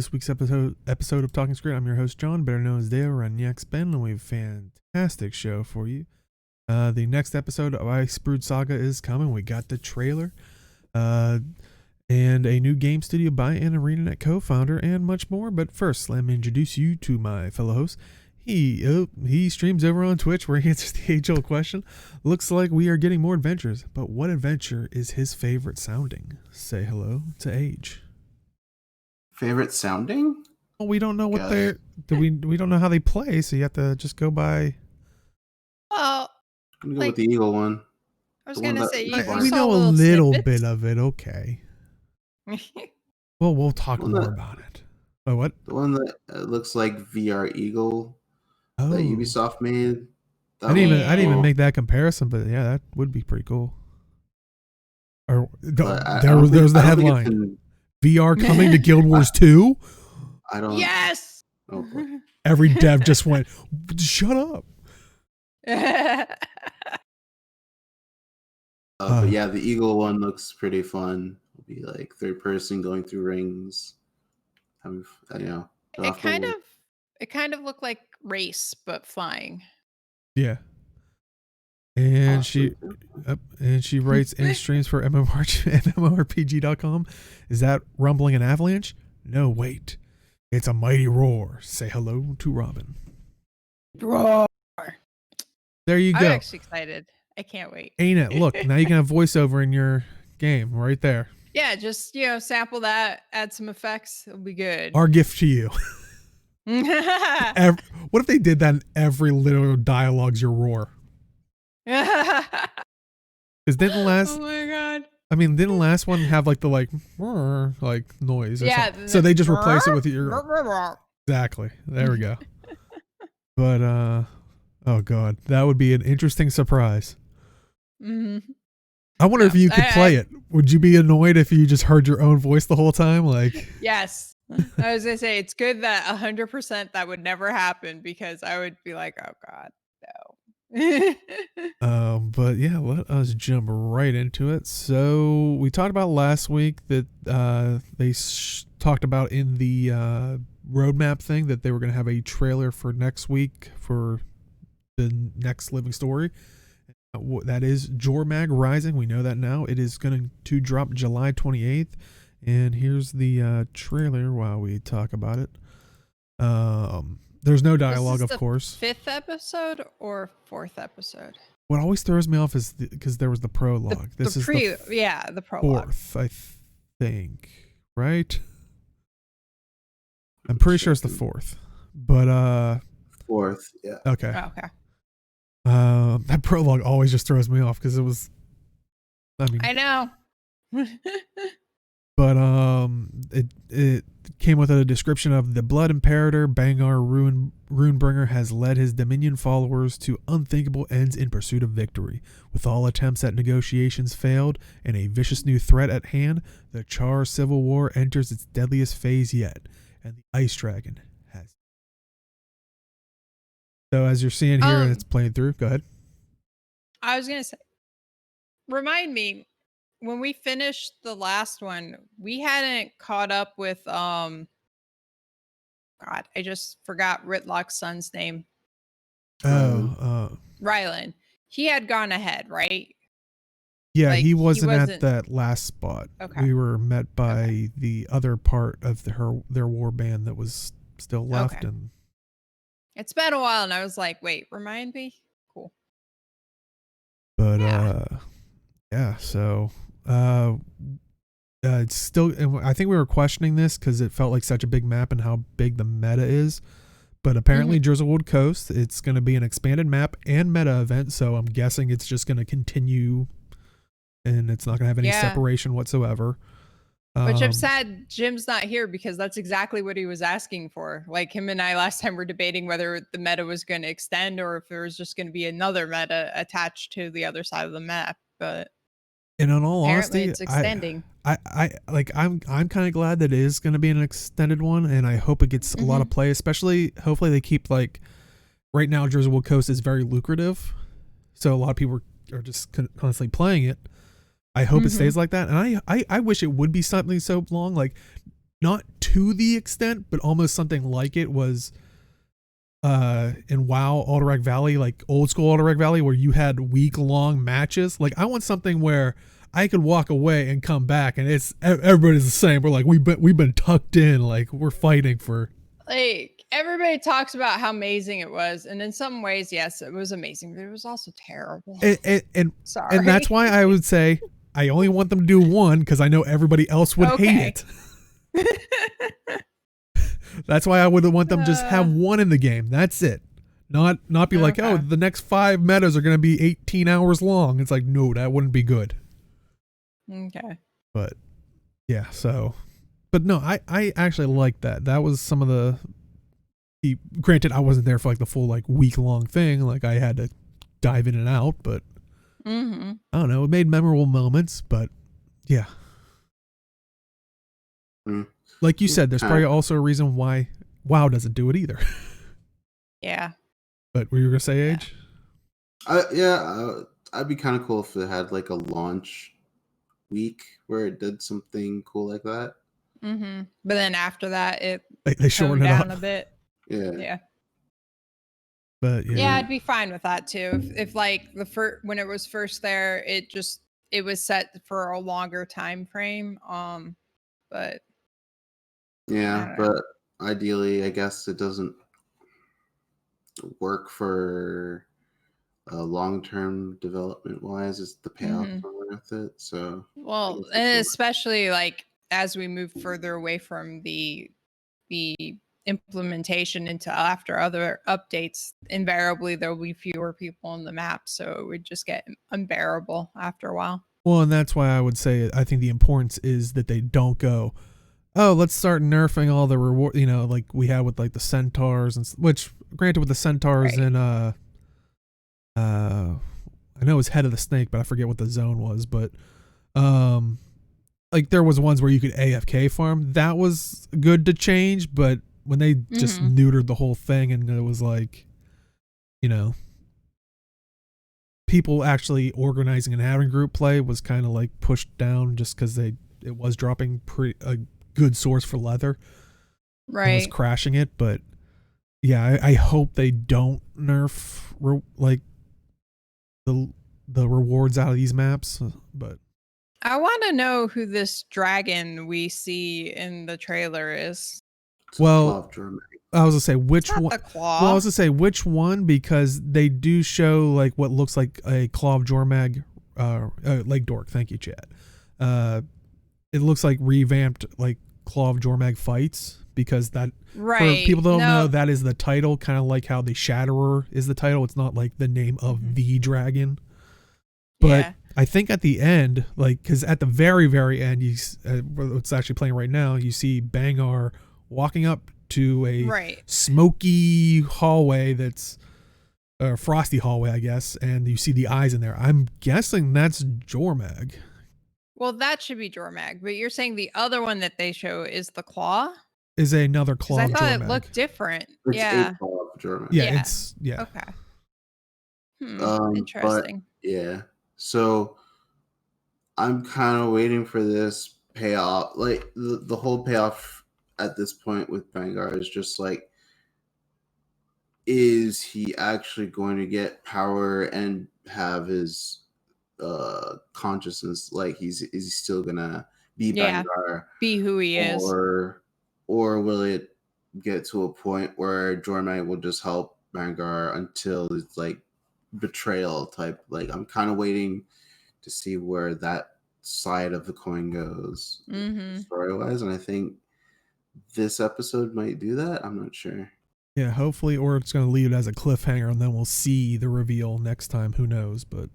this week's episode of Talking Skritt. I'm your host, John, better known as ZeKrioX, and we have a fantastic show for you. The next episode of Ice Brood Saga is coming. We got the trailer, and a new game studio by an ArenaNet Co-Founder, and much more. But first, let me introduce you to my fellow host. He streams over on Twitch where he answers the age-old question. Looks like we are getting more adventures, but what adventure is his favorite sounding? Say hello to Age. Favorite sounding? Well, we don't know what they're. We don't know how they play, so you have to just go by. Well, I'm gonna go with the eagle one. I was gonna say we know a little bit of it. Okay. Well, we'll talk more about it. Oh, what? The one that looks like VR Eagle that Ubisoft made. I didn't even make that comparison, but yeah, that would be pretty cool. Or there's the headline. VR coming to Guild Wars 2? I don't. Yes. Oh, every dev just went, shut up. But yeah, the Eagle one looks pretty fun. It'll be like third person going through rings. It kind of looked like Race, but flying. Yeah. And she writes and streams for MMORPG.com. Is that rumbling an avalanche? No, wait. It's a mighty roar. Say hello to Robin. Roar. There you go. I'm actually excited. I can't wait. Ain't it? Look, now you can have voiceover in your game right there. Yeah, just sample that, add some effects. It'll be good. Our gift to you. What if they did that in every little dialogue's your roar? Because didn't last. Oh my god! I mean, didn't last one have like the noise? Or something? So they just replace it with your. Exactly. There we go. But oh god, that would be an interesting surprise. Mm-hmm. I wonder if you could play it. Would you be annoyed if you just heard your own voice the whole time? Like. Yes. I was gonna say it's good that 100% that would never happen, because I would be like, oh god, no. But yeah, let us jump right into it. So we talked about last week that they talked about in the roadmap thing that they were going to have a trailer for next week for the next living story. That is Jormag Rising. We know that now. It is going to drop July 28th. And here's the trailer while we talk about it. There's no dialogue, of course. 5th episode or 4th episode? What always throws me off is because there was the prologue. The prologue. 4th, I think, right? I'm pretty sure it's the 4th, but 4th, yeah. Okay. Oh, okay. That prologue always just throws me off because it was. I know. But it came with a description of the Blood Imperator Bangar Runebringer has led his Dominion followers to unthinkable ends in pursuit of victory. With all attempts at negotiations failed and a vicious new threat at hand, the Char Civil War enters its deadliest phase yet, and the Ice Dragon has. So as you're seeing here, and it's playing through. Go ahead. I was gonna say, remind me. When we finished the last one, we hadn't caught up with God, I just forgot Ritlock's son's name. Rylan. He had gone ahead, right? Yeah, he wasn't at that last spot. Okay. We were met by the other part of their war band that was still left. Okay. And it's been a while, and I was like, wait, remind me? Cool. But yeah, so it's still, and I think we were questioning this because it felt like such a big map and how big the meta is, but apparently Drizzlewood Coast, it's going to be an expanded map and meta event, so I'm guessing it's just going to continue and it's not going to have any separation whatsoever. Which I'm sad Jim's not here, because that's exactly what he was asking for. Like, him and I last time were debating whether the meta was going to extend or if there was just going to be another meta attached to the other side of the map. But and in all honesty, it's extending. I'm kind of glad that it is going to be an extended one, and I hope it gets a lot of play. Especially, hopefully, they keep right now. Drizzlewood Coast is very lucrative, so a lot of people are just constantly playing it. I hope it stays like that, and I wish it would be something so long. Like, not to the extent, but almost something like it was in WoW Alderac Valley, like old school Alderac Valley, where you had week-long matches. Like, I want something where I could walk away and come back and it's everybody's the same. We're like, we've been tucked in, like we're fighting for. Like, everybody talks about how amazing it was, and in some ways, yes, it was amazing, but it was also terrible. And that's why I would say I only want them to do one, because I know everybody else would hate it. That's why I would want them just have one in the game. That's it. Not be like, oh, the next 5 metas are going to be 18 hours long. It's like, no, that wouldn't be good. Okay. But yeah, so, but no, I actually like that. That was some of the, granted, I wasn't there for like the full like week-long thing. Like, I had to dive in and out, but I don't know. It made memorable moments, but yeah. Like you said, there's probably also a reason why WoW doesn't do it either. Yeah. But were you gonna say, Age? I'd be kind of cool if it had like a launch week where it did something cool like that. But then after that, they shortened it down up a bit. Yeah. But yeah, I'd be fine with that too. If like when it was first there, it was set for a longer time frame. But yeah, but ideally, I guess it doesn't work for long-term development wise. It's the payoff worth it. So well, and especially like as we move further away from the implementation into after other updates, invariably there will be fewer people on the map, so it would just get unbearable after a while. Well, and that's why I would say I think the importance is that they don't go, oh, let's start nerfing all the reward, like we had with like the centaurs, and which granted with the centaurs and I know it was Head of the Snake, but I forget what the zone was, but like there was ones where you could AFK farm. That was good to change, but when they just neutered the whole thing and it was like, people actually organizing and having group play was kind of like pushed down just because it was dropping a good source for leather. Right. It was crashing it, but yeah, I hope they don't nerf like the rewards out of these maps, but I want to know who this dragon we see in the trailer is. Well, I was gonna say which one. Well, I was gonna say which one, because they do show like what looks like a claw of Jormag, Lake Dork. Thank you, Chad. It looks like revamped like claw of Jormag fights, because that for people that don't know, that is the title, kind of like how the Shatterer is the title. It's not like the name of the dragon, but I think at the end, like, because at the very, very end, it's actually playing right now, you see Bangar walking up to a smoky hallway that's a frosty hallway, I guess, and you see the eyes in there. I'm guessing that's Jormag. Well, that should be Jormag, but you're saying the other one that they show is the claw? Is another claw of Jormag. I thought it looked different. It's a claw of Jormag. Yeah. Okay. Interesting. But, yeah. So I'm kind of waiting for this payoff. Like the whole payoff at this point with Bangar is just like, is he actually going to get power and have his consciousness? Like, is he still gonna be Bangar, be who he is, or will it get to a point where Jormag will just help Bangar until it's like betrayal type? Like, I'm kind of waiting to see where that side of the coin goes story wise, and I think this episode might do that. I'm not sure. Yeah, hopefully, or it's going to leave it as a cliffhanger, and then we'll see the reveal next time. Who knows? But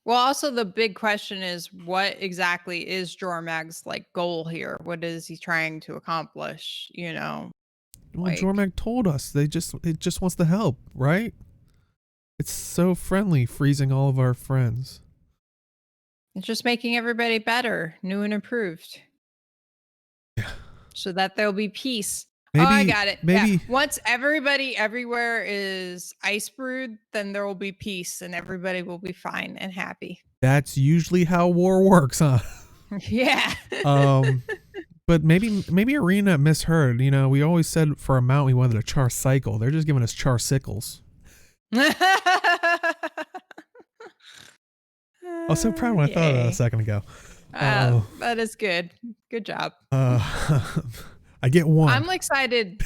well, also the big question is, what exactly is Jormag's like goal here? What is he trying to accomplish? Well, Jormag told us it just wants to help, right? It's so friendly, freezing all of our friends. It's just making everybody better, new and improved. Yeah. So that there'll be peace. Maybe, I got it. Maybe once everybody everywhere is ice brewed, then there will be peace and everybody will be fine and happy. That's usually how war works, huh? Yeah. But maybe Arena misheard. You know, we always said for a mount we wanted a char cycle. They're just giving us char sickles. I was so proud when I thought of that a second ago. That is good. Good job. I get one. I'm excited.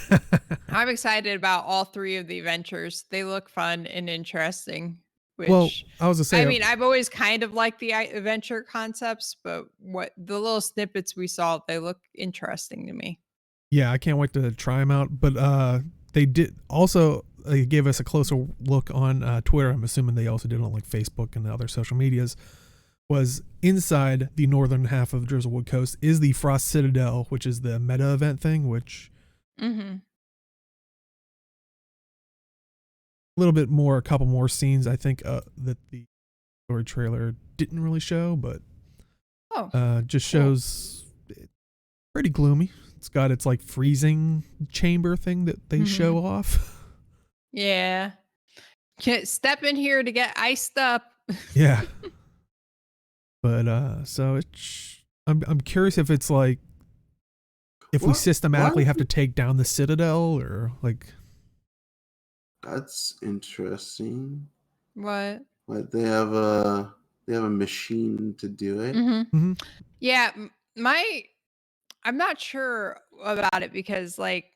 I'm excited about all three of the adventures. They look fun and interesting. Which, well, I was to say, I mean, I've always kind of liked the adventure concepts, but what the little snippets we saw, they look interesting to me. Yeah, I can't wait to try them out. But they did also give us a closer look on Twitter. I'm assuming they also did on like Facebook and the other social medias. Was inside the northern half of Drizzlewood Coast is the Frost Citadel, which is the meta event thing, which a little bit more, a couple more scenes I think that the story trailer didn't really show, but just shows pretty gloomy. It's got its like freezing chamber thing that they show off. Yeah. Can't step in here to get iced up. Yeah. But so I'm curious if it's like if we systematically have to take down the Citadel or like. That's interesting. What? Like they have a machine to do it. Yeah, I'm not sure about it because, like,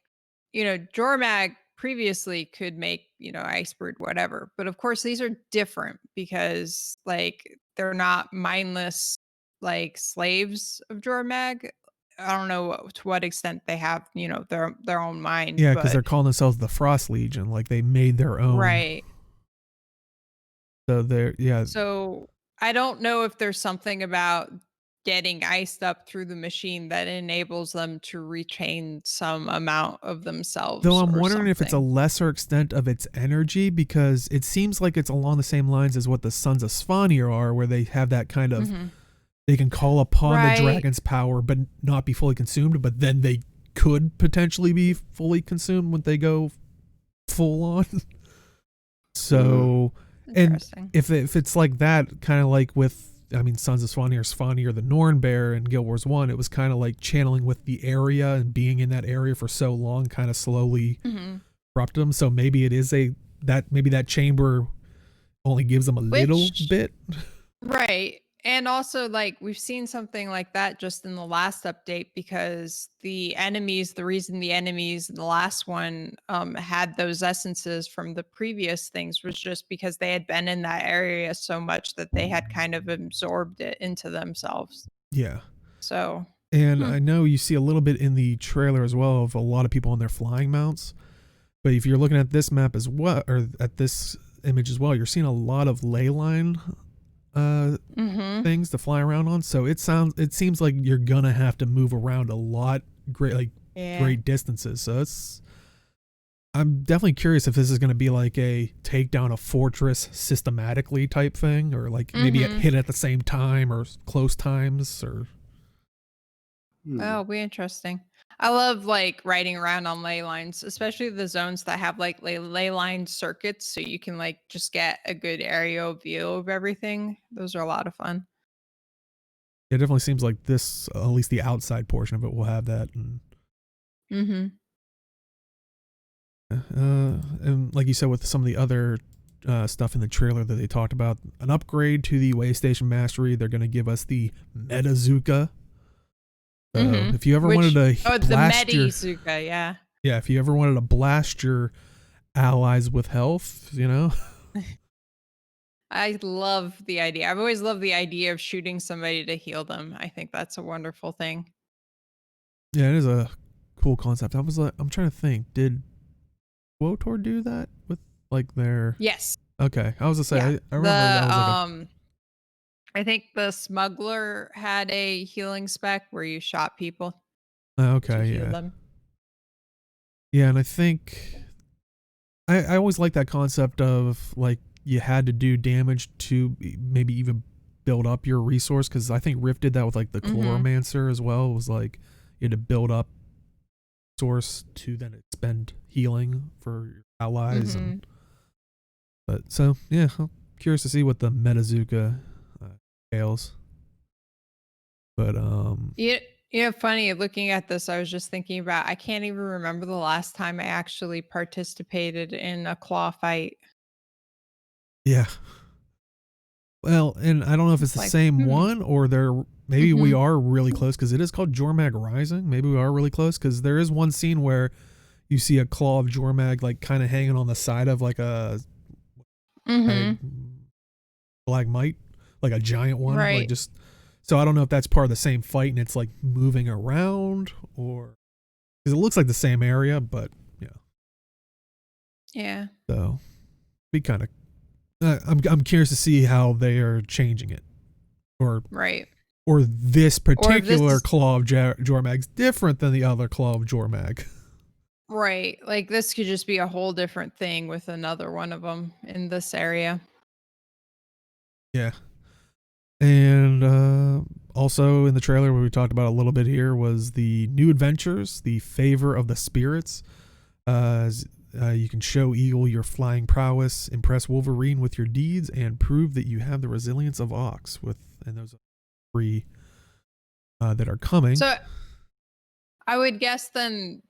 you know, Jormag previously could make, you know, ice brewed whatever, but of course these are different because like they're not mindless like slaves of Jormag. I don't know to what extent they have, you know, their own mind. Yeah, because they're calling themselves the Frost Legion, like they made their own. Right. So they're So I don't know if there's something about getting iced up through the machine that enables them to retain some amount of themselves. Though I'm wondering if it's a lesser extent of its energy, because it seems like it's along the same lines as what the Sons of Svanir are, where they have that kind of they can call upon the dragon's power but not be fully consumed, but then they could potentially be fully consumed when they go full on. So and if it's like that, kind of like with, I mean, Sons of Svanir, the Norn Bear in Guild Wars 1, it was kind of like channeling with the area and being in that area for so long kind of slowly corrupted them. So maybe it is maybe that chamber only gives them a little bit. Right. And also, like, we've seen something like that just in the last update, because the reason the enemies in the last one had those essences from the previous things was just because they had been in that area so much that they had kind of absorbed it into themselves. Yeah. So. And I know you see a little bit in the trailer as well of a lot of people on their flying mounts. But if you're looking at this map as well, or at this image as well, you're seeing a lot of ley line things to fly around on. So it seems like you're gonna have to move around a lot, great distances. So I'm definitely curious if this is gonna be like a take down a fortress systematically type thing, or like maybe hit at the same time or close times, or it'll be interesting. I love like riding around on ley lines, especially the zones that have like ley line circuits, so you can like just get a good aerial view of everything. Those are a lot of fun. It definitely seems like this, at least the outside portion of it, will have that. And like you said, with some of the other stuff in the trailer that they talked about, an upgrade to the Waystation Mastery. They're going to give us the Metazuka. If you ever wanted to blast the Metazuka, yeah, if you ever wanted to blast your allies with health, you know. I love the idea. I've always loved the idea of shooting somebody to heal them. I think that's a wonderful thing. Yeah, it is a cool concept. I'm trying to think. Did WOTOR do that with like their? Yes. Okay, I was gonna say I remember that was like I think the Smuggler had a healing spec where you shot people. Okay, to heal them. Yeah, and I think I always like that concept of like you had to do damage to maybe even build up your resource, because I think Rift did that with like the Chloromancer as well. It was like you had to build up source to then expend healing for your allies. But so yeah, I'm curious to see what the Metazuka entails. But Funny looking at this, I was just thinking about I can't even remember the last time I actually participated in a claw fight. Yeah. Well, and I don't know if it's It's the like, same one or maybe we Mhm. are really close because it is called Jormag Rising. Maybe we are really close because there is one scene where you see a claw of Jormag like kind of hanging on the side of like a Mhm. stalagmite, like a giant one, like Right. just. So I don't know if that's part of the same fight and it's like moving around or because it looks like the same area, but yeah. Yeah. So be kind of. I'm curious to see how they are changing it, or Right. this Or if this particular is claw of Jormag's different than the other claw of Jormag. right. Like this could just be a whole different thing with another one of them in this area. Yeah. And also in the trailer, what we talked about a little bit here was the new adventures, the favor of the spirits. You can show Eagle your flying prowess, impress Wolverine with your deeds, and prove that you have the resilience of Ox. And those are 3 that are coming. So I would guess then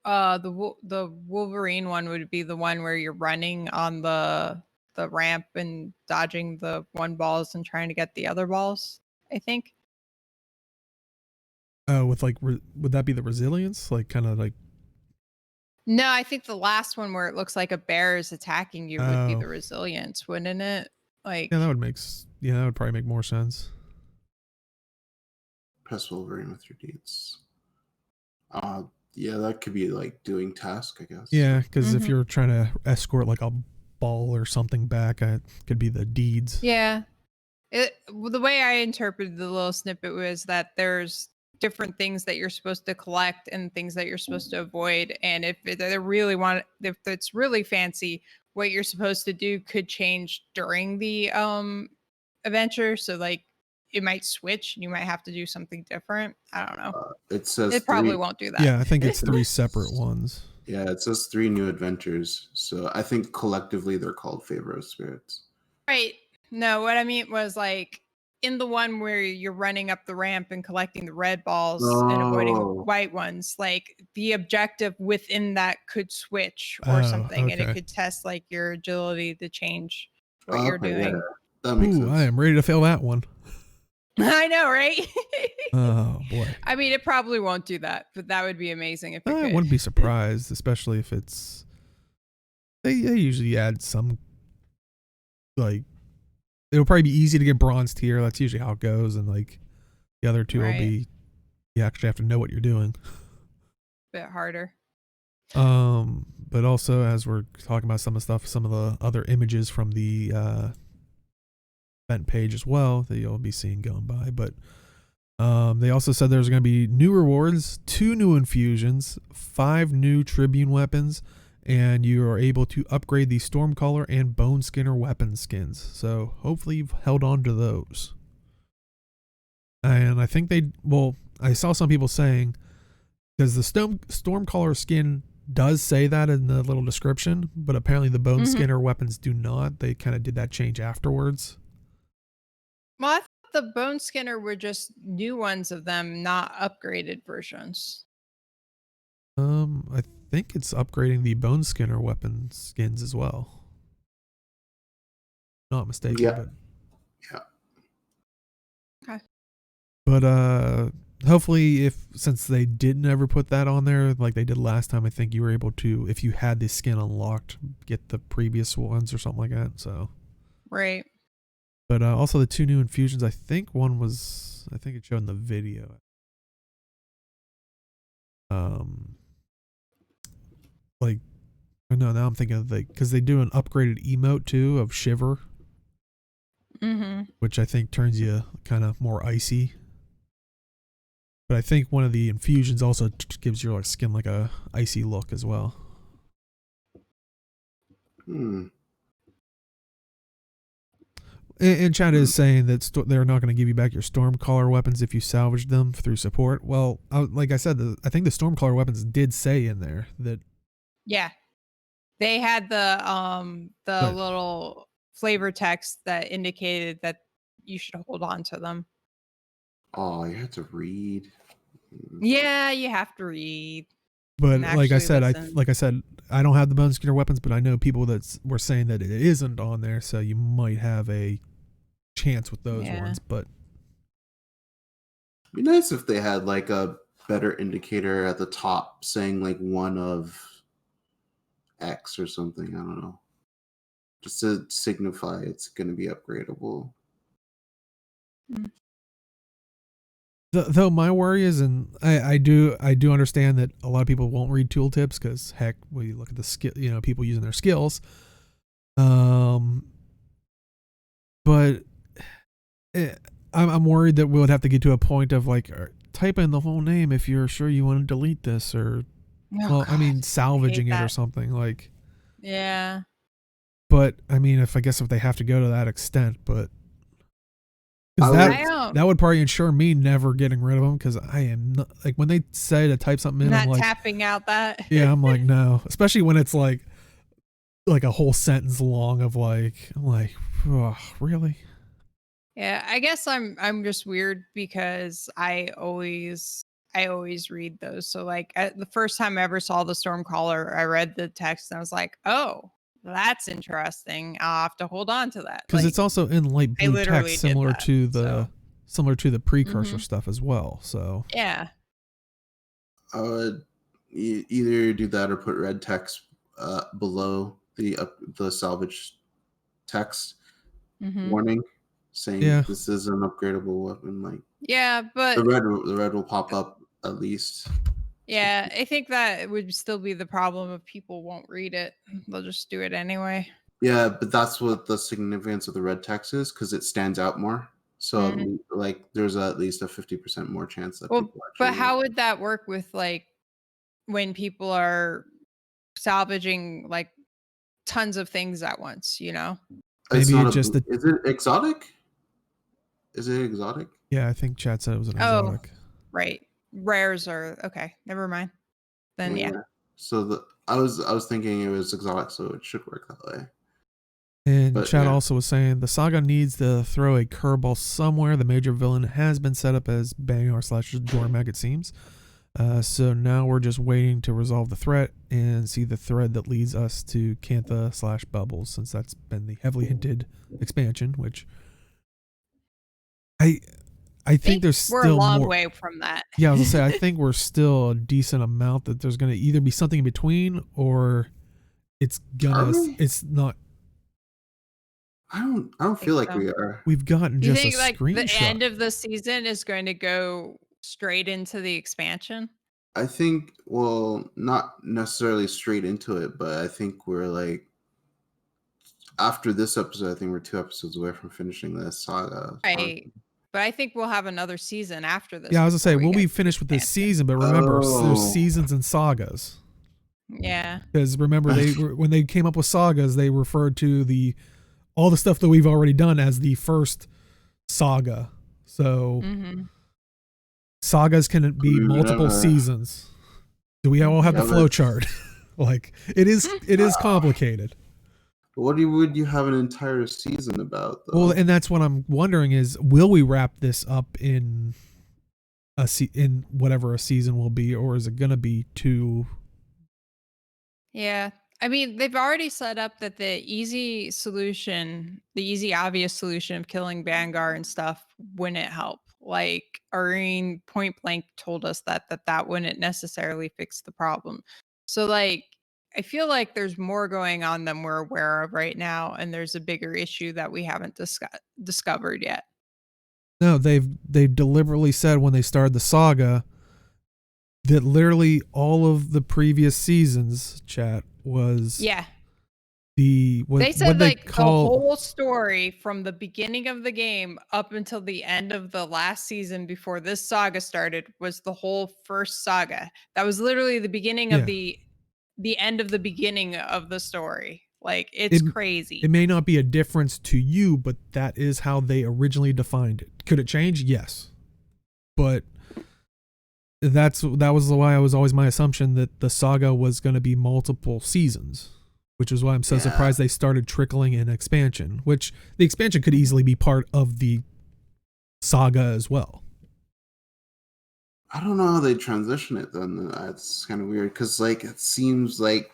the Wolverine one would be the one where you're running on the ramp and dodging the one balls and trying to get the other balls, I think. With like, would that be the resilience? Like, kind of like. No, I think the last one where it looks like a bear is attacking you would be Oh. the resilience, wouldn't it? Like, Yeah, that would probably make more sense. Press Wolverine with your deeds. Yeah, that could be like doing task, I guess. Yeah, because if you're trying to escort like a ball or something back, it could be the deeds. yeah. The way I interpreted the little snippet was that there's different things that you're supposed to collect and things that you're supposed to avoid. And if if it's really fancy, what you're supposed to do could change during the adventure. So like it might switch and you might have to do something different. I don't know. It says It probably won't do that. Yeah, I think it's 3 separate ones. Yeah, it says 3 new adventures. So I think collectively they're called Favor of Spirits. Right. No, what I mean was like in the one where you're running up the ramp and collecting the red balls and avoiding the white ones, like the objective within that could switch or something, and it could test like your agility to change what you're doing. Yeah, that makes sense. I am ready to fail that one. I know, right? Oh boy. I mean, it probably won't do that, but that would be amazing if it could. I wouldn't be surprised, especially if it's. They usually add some. Like, it'll probably be easy to get bronze tier. That's usually how it goes, and like the other 2 will be. You actually have to know what you're doing. Bit harder. But also as we're talking about some of the other images from the event page as well that you'll be seeing going by. But they also said there's going to be new rewards, 2 new infusions, 5 new Tribune weapons, and you are able to upgrade the Stormcaller and Bone Skinner weapon skins. So hopefully you've held on to those. And I think I saw some people saying, because the Stormcaller skin does say that in the little description, but apparently the Bone Skinner weapons do not. They kind of did that change afterwards. Well, I thought the Bone Skinner were just new ones of them, not upgraded versions. I think it's upgrading the Bone Skinner weapon skins as well. Not mistaken. Yeah. Okay. But hopefully, since they didn't ever put that on there like they did last time, I think you were able to, if you had the skin unlocked, get the previous ones or something like that. So. Right. But also the 2 new infusions. I think it showed in the video. Like, no, now I'm thinking of because they do an upgraded emote too of Shiver, which I think turns you kind of more icy. But I think one of the infusions also gives your skin like a icy look as well. And Chad is saying that they're not going to give you back your Stormcaller weapons if you salvage them through support. Well, like I said, I think the Stormcaller weapons did say in there that. Yeah, they had the little flavor text that indicated that you should hold on to them. Oh, you have to read. Yeah, you have to read. But And like I actually said, I don't have the bone skinner weapons, but I know people that were saying that it isn't on there, so you might have a chance with those Yeah. ones. But It'd be nice if they had like a better indicator at the top saying like one of X or something. I don't know. Just to signify it's going to be upgradable. though my worry is, and I do understand that a lot of people won't read tooltips because heck, we look at the skill, people using their skills. But I'm worried that we would have to get to a point of like type in the whole name if you're sure you want to delete this, or salvaging it or something like. Yeah. But I mean, if they have to go to that extent, but that would probably ensure me never getting rid of them, because I am not, like, when they say to type something in, not I'm like tapping out that. Yeah, I'm like, no, especially when it's like a whole sentence long of like, I'm like, oh, really? Yeah, I guess I'm just weird because I always read those. So like the first time I ever saw the Stormcaller, I read the text and I was like, oh, that's interesting. I'll have to hold on to that. Because it's also in light blue text, similar to the precursor stuff as well. So yeah, I would either do that or put red text below the salvage text warning, saying this is an upgradable weapon. Like, yeah, but the red will pop up at least. Yeah, I think that would still be the problem if people won't read it. They'll just do it anyway. Yeah, but that's what the significance of the red text is, because it stands out more. So like there's at least a 50% more chance that people actually. But how would that work with like when people are salvaging like tons of things at once, Maybe is it exotic? Is it exotic? Yeah, I think chat said it was an exotic. Right. Rares are okay. Never mind. Then yeah. So I was thinking it was exotic, so it should work that way. And chat also was saying the saga needs to throw a curveball somewhere. The major villain has been set up as Bangar / Jormag, it seems. So now we're just waiting to resolve the threat and see the thread that leads us to Cantha / Bubbles, since that's been the heavily hinted expansion, which I think there's still we're a long more way from that. Yeah, I was gonna say, I think we're still a decent amount that there's gonna either be something in between, or it's not. I don't feel like we are. We've gotten just a screenshot. The end of the season is going to go straight into the expansion? I think, well, not necessarily straight into it, but I think we're like, after this episode, I think we're 2 episodes away from finishing this saga. Right. But I think we'll have another season after this. Yeah, I was gonna say we'll be finished with this season, but remember, there's seasons and sagas. Yeah. Because remember, when they came up with sagas, they referred to all the stuff that we've already done as the first saga. So sagas can be multiple seasons. Do we all have the flow chart? Like it is complicated. What would you have an entire season about, though? Well, and that's what I'm wondering is, will we wrap this up in in whatever a season will be, or is it going to be 2? Yeah. I mean, they've already set up that the easy obvious solution of killing Bangar and stuff wouldn't help. Like Arene point blank told us that wouldn't necessarily fix the problem. So like, I feel like there's more going on than we're aware of right now, and there's a bigger issue that we haven't discovered yet. No, they've deliberately said when they started the saga that literally all of the previous seasons, chat, was they said the whole story from the beginning of the game up until the end of the last season before this saga started was the whole first saga. That was literally the beginning of the end of the beginning of the story. Like it's crazy. It may not be a difference to you, but that is how they originally defined it. Could it change? Yes. But that was why it was always my assumption that the saga was going to be multiple seasons, which is why I'm so surprised they started trickling in expansion, which the expansion could easily be part of the saga as well. I don't know how they transition it then. That's kind of weird because like it seems like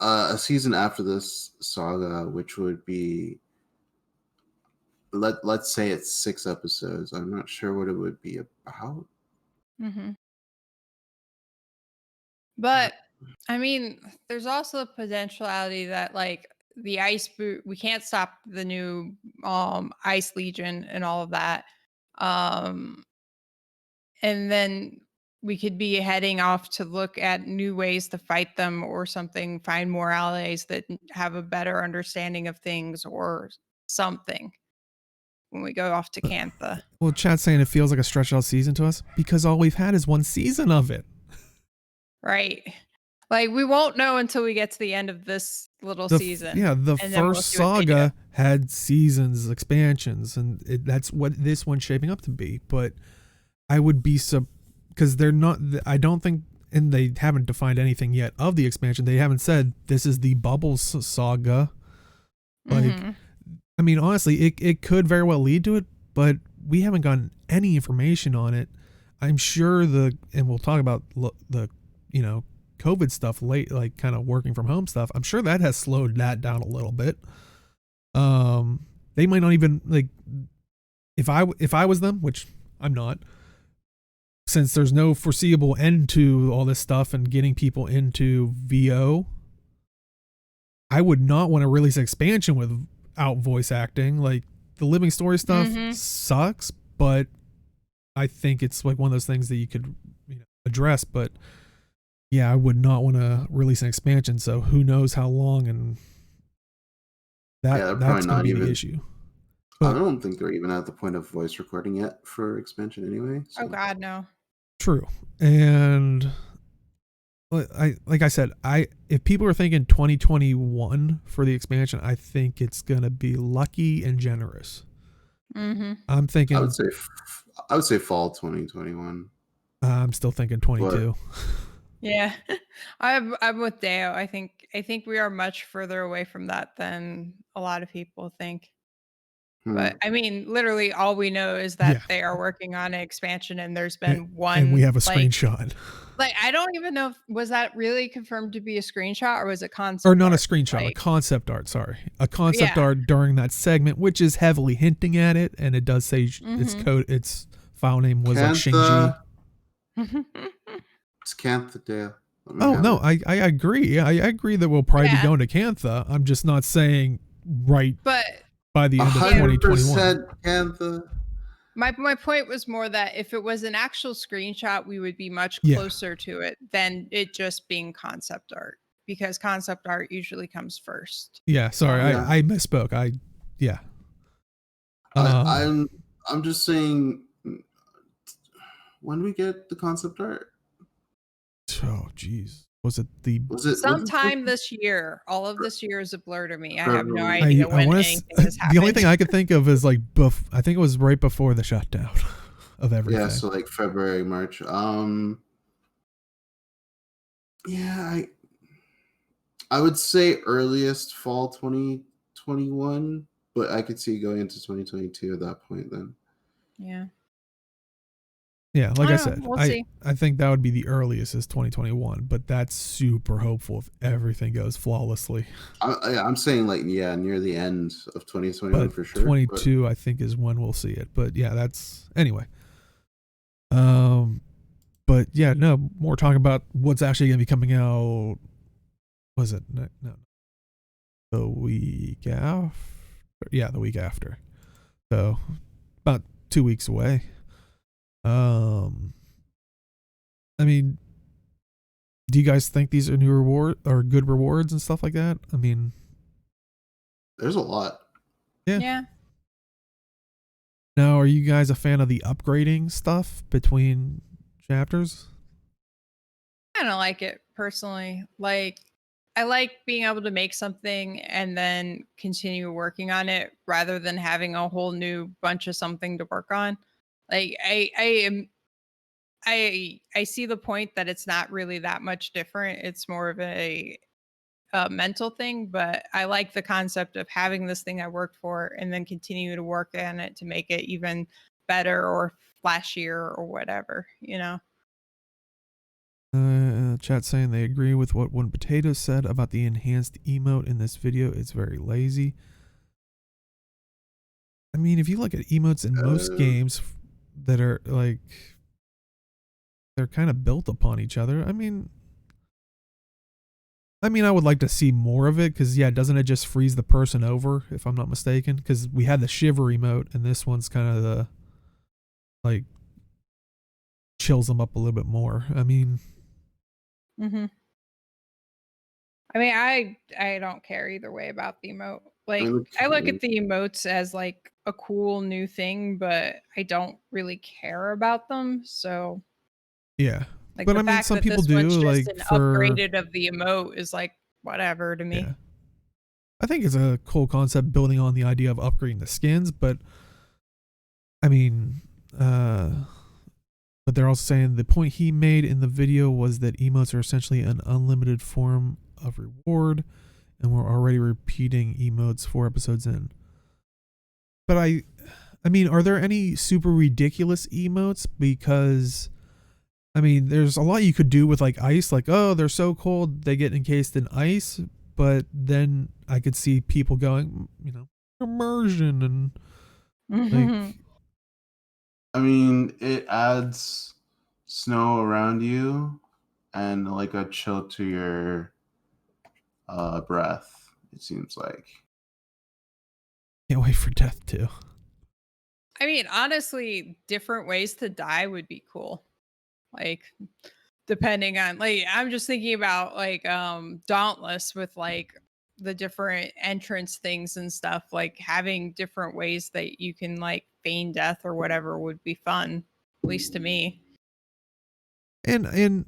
a season after this saga, which would be let's say it's 6 episodes. I'm not sure what it would be about. Mm-hmm. But I mean, there's also a potentiality that like the we can't stop the new ice legion and all of that. Um and then we could be heading off to look at new ways to fight them or something, find more allies that have a better understanding of things or something when we go off to Cantha. Well, chat's saying it feels like a stretched out season to us because all we've had is one season of it. Right. Like we won't know until we get to the end of this little season. Yeah, the and then we'll first see what they do. saga had seasons, expansions, and that's what this one's shaping up to be. But I would be because they're not. I don't think, and they haven't defined anything yet of the expansion. They haven't said this is the Bubbles saga. Like, I mean, honestly, it could very well lead to it, but we haven't gotten any information on it. I'm sure and we'll talk about the COVID stuff late, like kind of working from home stuff. I'm sure that has slowed that down a little bit. They might not even like if I was them, which I'm not, since there's no foreseeable end to all this stuff and getting people into VO, I would not want to release an expansion without voice acting. Like the living story stuff sucks, but I think it's like one of those things that you could address. But yeah, I would not want to release an expansion, so who knows how long, and that's going to be the issue. But I don't think they're even at the point of voice recording yet for expansion anyway. So. Oh God, no. True. And like I said, if people are thinking 2021 for the expansion, I think it's going to be lucky and generous. I'm thinking I would say fall 2021. I'm still thinking 22. Yeah, I'm with Deo. I think we are much further away from that than a lot of people think. But I mean, literally, all we know is that they are working on an expansion, and there's been one. And we have a screenshot. Like, I don't even know was that really confirmed to be a screenshot or was it concept? Or not a screenshot, a concept art. Sorry, a concept art during that segment, which is heavily hinting at it, and it does say its file name was like Shinji. It's Cantha Dale. Oh no, I agree. I agree that we'll probably be going to Cantha. I'm just not saying but by the end of 2021. Cantha. My point was more that if it was an actual screenshot, we would be much closer to it than it just being concept art, because concept art usually comes first. Yeah, sorry, I misspoke. I'm just saying, when do we get the concept art? Oh, jeez. Was it sometime this year? All of this year is a blur to me. I have no idea when anything has happened. The only thing I could think of is like I think it was right before the shutdown of everything. Yeah, so like February, March. Yeah, I would say earliest fall 2021, but I could see going into 2022 at that point then. Yeah. Yeah, like I said, I think that would be the earliest is 2021, but that's super hopeful if everything goes flawlessly. I'm saying like near the end of 2021 for sure. 22 I think is when we'll see it. But yeah, that's anyway. But yeah, no, more talking about what's actually going to be coming out. Was it no, the week after? Yeah, the week after. So about 2 weeks away. I mean, do you guys think these are new good rewards and stuff like that? I mean, there's a lot. Yeah. Now, are you guys a fan of the upgrading stuff between chapters? I don't like it personally. Like, I like being able to make something and then continue working on it rather than having a whole new bunch of something to work on. Like I see the point that it's not really that much different. It's more of a mental thing, but I like the concept of having this thing I worked for and then continue to work on it to make it even better or flashier or whatever, you know. Chat saying they agree with what One Potato said about the enhanced emote in this video. It's very lazy. I mean, if you look at emotes in most games that are like, they're kind of built upon each other. I mean, I would like to see more of it because, yeah, doesn't it just freeze the person over, if I'm not mistaken? Because we had the shiver emote, and this one's kind of the, like, chills them up a little bit more. I mean... I mean, I don't care either way about the emote. Like, I look at the emotes as, like, a cool new thing, but I don't really care about them, so... Yeah. Like, but the I mean, fact some that people this do, one's just like, an for... upgraded of the emote is, like, whatever to me. Yeah. I think it's a cool concept building on the idea of upgrading the skins, but I mean, but they're also saying the point he made in the video was that emotes are essentially an unlimited form of reward, and we're already repeating emotes 4 episodes in. But I mean, are there any super ridiculous emotes? Because I mean, there's a lot you could do with like ice, like, oh, they're so cold they get encased in ice, but then I could see people going, you know, immersion and like... I mean, it adds snow around you and like a chill to your breath, it seems like. Can't wait for death too. I mean, honestly, different ways to die would be cool. Like, depending on, like, I'm just thinking about like Dauntless with like the different entrance things and stuff, like having different ways that you can like feign death or whatever would be fun, at least to me. And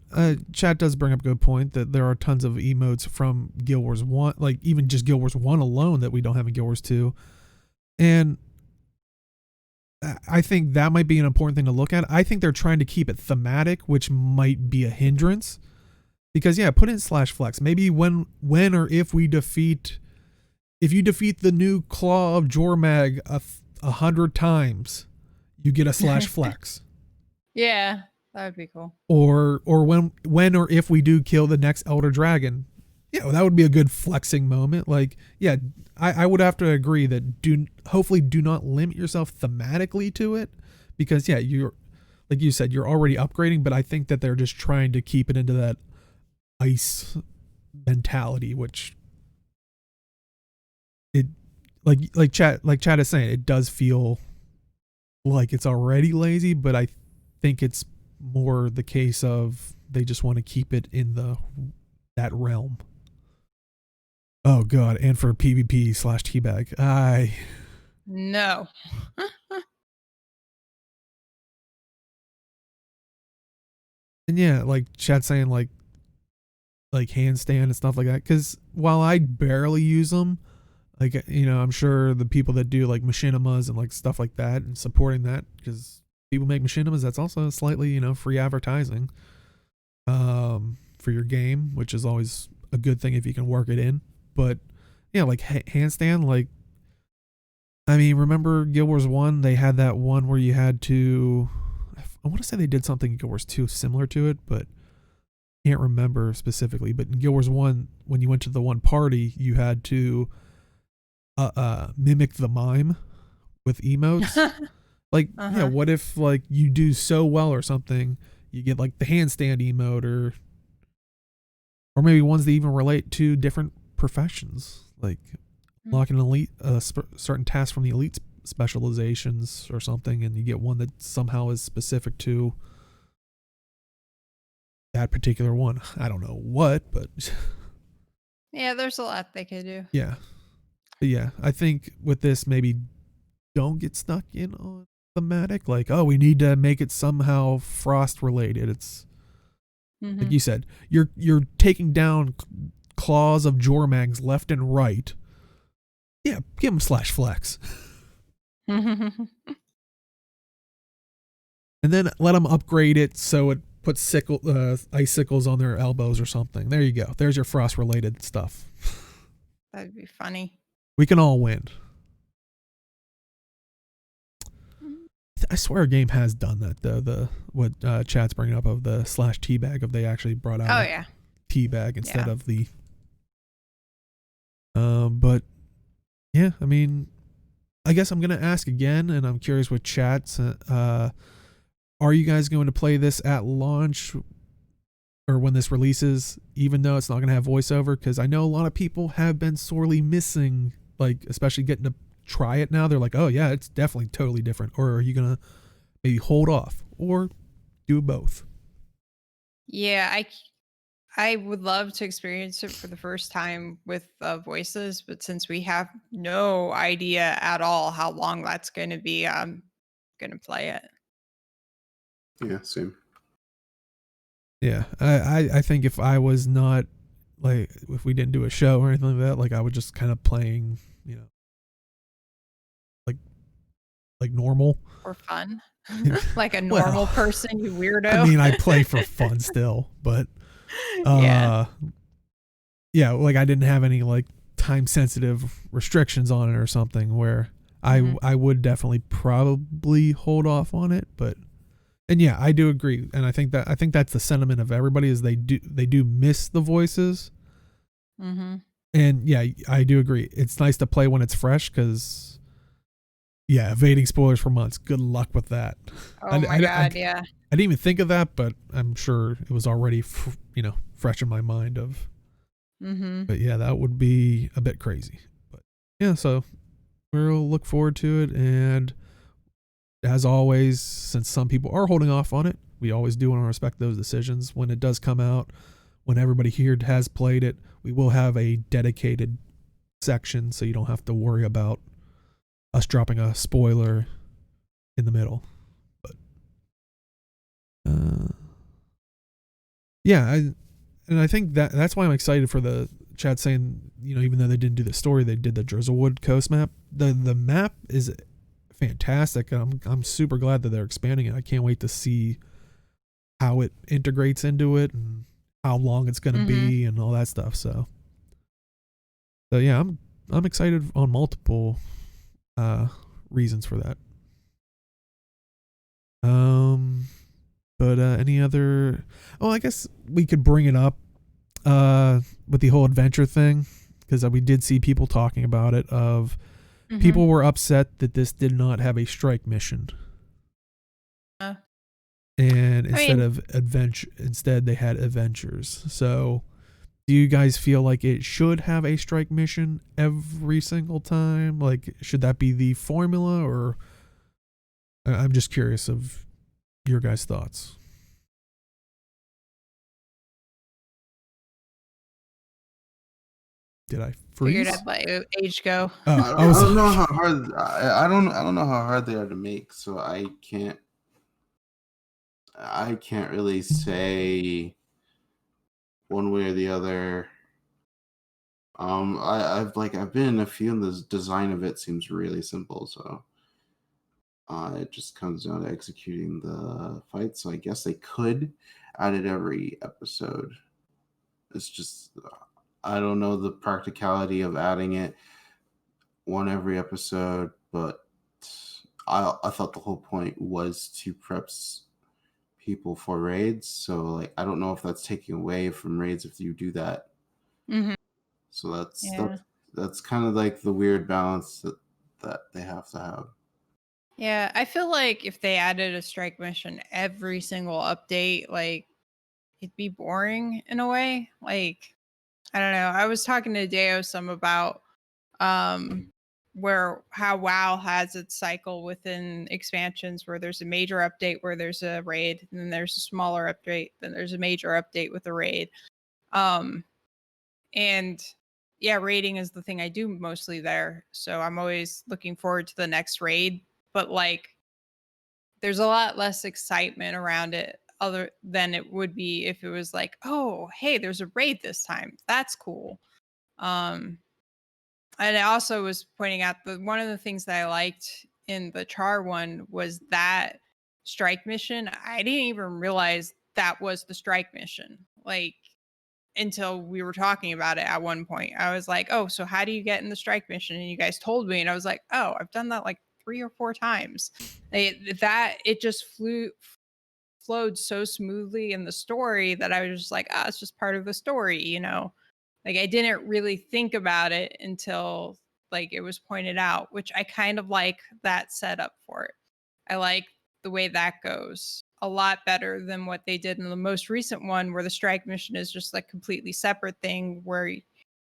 chat does bring up a good point that there are tons of emotes from Guild Wars 1, like even just Guild Wars 1 alone, that we don't have in Guild Wars 2. And I think that might be an important thing to look at. I think they're trying to keep it thematic, which might be a hindrance. Because, yeah, put in /flex. Maybe when or if we defeat... If you defeat the new Claw of Jormag 100 times, you get a /flex. Yeah, that would be cool. Or when or if we do kill the next Elder Dragon, yeah, well, that would be a good flexing moment. Like, yeah, I would have to agree that hopefully do not limit yourself thematically to it, because yeah, you're, like you said, you're already upgrading, but I think that they're just trying to keep it into that ice mentality, which it like chat is saying, it does feel like it's already lazy, but I think it's more the case of they just want to keep it in that realm. Oh god, and for PvP /teabag. No. And yeah, like chat saying like handstand and stuff like that, because while I barely use them, like, you know, I'm sure the people that do like machinimas and like stuff like that and supporting that, because people make machinimas, that's also slightly, you know, free advertising for your game, which is always a good thing if you can work it in. But yeah, like handstand, like, I mean, remember Guild Wars 1, they had that one where you had to, I want to say they did something in Guild Wars 2 similar to it, but can't remember specifically. But in Guild Wars 1, when you went to the one party, you had to mimic the mime with emotes. Like, yeah, what if like you do so well or something, you get like the handstand emote, or maybe ones that even relate to different professions, like unlock an elite certain tasks from the elite specializations or something, and you get one that somehow is specific to that particular one. I don't know what, but yeah, there's a lot they could do. Yeah. But yeah, I think with this, maybe don't get stuck in on thematic, like, oh, we need to make it somehow frost related. It's like you said, you're taking down claws of Jormags left and right. Yeah, give them /flex. And then let them upgrade it so it puts icicles on their elbows or something. There you go. There's your frost related stuff. That'd be funny. We can all win. I I swear a game has done that though. What chat's bringing up of the slash teabag, if they actually brought out Oh a yeah. teabag instead Yeah. of the. But yeah, I mean, I guess I'm gonna ask again, and I'm curious with chats. Are you guys going to play this at launch or when this releases, even though it's not gonna have voiceover? Because I know a lot of people have been sorely missing, like especially getting to try it now. They're like, oh yeah, it's definitely totally different. Or are you gonna maybe hold off or do both? Yeah, I would love to experience it for the first time with voices, but since we have no idea at all how long that's going to be, I'm going to play it. Yeah, same. Yeah, I think if I was not like if we didn't do a show or anything like that, like I would just kind of playing, like normal. For fun. Like a Well, normal person, you weirdo. I mean, I play for fun still, but Yeah. yeah, like I didn't have any like time sensitive restrictions on it or something where Mhm. I would definitely probably hold off on it, but and yeah, I do agree, and I think that's the sentiment of everybody is they do miss the voices, Mhm. and yeah, I do agree. It's nice to play when it's fresh because yeah, evading spoilers for months. Good luck with that. Oh my god, yeah. I didn't even think of that, but I'm sure it was already fresh in my mind of. Mhm. But yeah, that would be a bit crazy. But yeah, so we'll look forward to it. And as always, since some people are holding off on it, we always do want to respect those decisions. When it does come out, when everybody here has played it, we will have a dedicated section so you don't have to worry about us dropping a spoiler in the middle. But yeah, I think that's why I'm excited for the chat saying, even though they didn't do the story, they did the Drizzlewood Coast map. The map is fantastic. I'm super glad that they're expanding it. I can't wait to see how it integrates into it and how long it's going to be and all that stuff. So yeah, I'm excited on multiple reasons for that. But any other? Oh, I guess we could bring it up with the whole adventure thing, because we did see people talking about it of people were upset that this did not have a strike mission. And instead they had adventures. So do you guys feel like it should have a strike mission every single time? Like, should that be the formula, or I'm just curious of your guys' thoughts. Did I freeze? Figured I'd let Age go. Oh, I don't know how hard. I don't know how hard they are to make, so I can't really say one way or the other. I've been in a few, and the design of it seems really simple. So it just comes down to executing the fight. So I guess they could add it every episode. It's just I don't know the practicality of adding it one every episode, but I thought the whole point was to prep people for raids. So like I don't know if that's taking away from raids if you do that. So that's kind of like the weird balance that they have to have. Yeah, I feel like if they added a strike mission every single update, like it'd be boring in a way. Like, I don't know. I was talking to Deo some about how WoW has its cycle within expansions where there's a major update where there's a raid, and then there's a smaller update, then there's a major update with a raid. And yeah, raiding is the thing I do mostly there. So I'm always looking forward to the next raid, but like there's a lot less excitement around it other than it would be if it was like, oh, hey, there's a raid this time. That's cool. And I also was pointing out that one of the things that I liked in the Char one was that strike mission. I didn't even realize that was the strike mission. Like, until we were talking about it at one point. I was like, oh, so how do you get in the strike mission? And you guys told me, and I was like, oh, I've done that like 3 or 4 times. It just flowed so smoothly in the story that I was just like, it's just part of the story, you know. Like I didn't really think about it until like it was pointed out, which I kind of like that setup for it. I like the way that goes a lot better than what they did in the most recent one, where the strike mission is just like completely separate thing where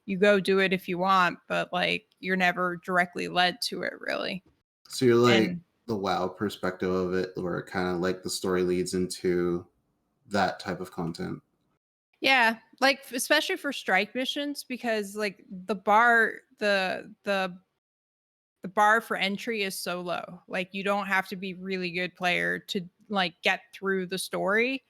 you go do it if you want, but like you're never directly led to it really. So you're like And the WoW perspective of it, where it kind of like the story leads into that type of content. yeah, like especially for strike missions, because like the bar for entry is so low. Like you don't have to be really good player to like get through the story.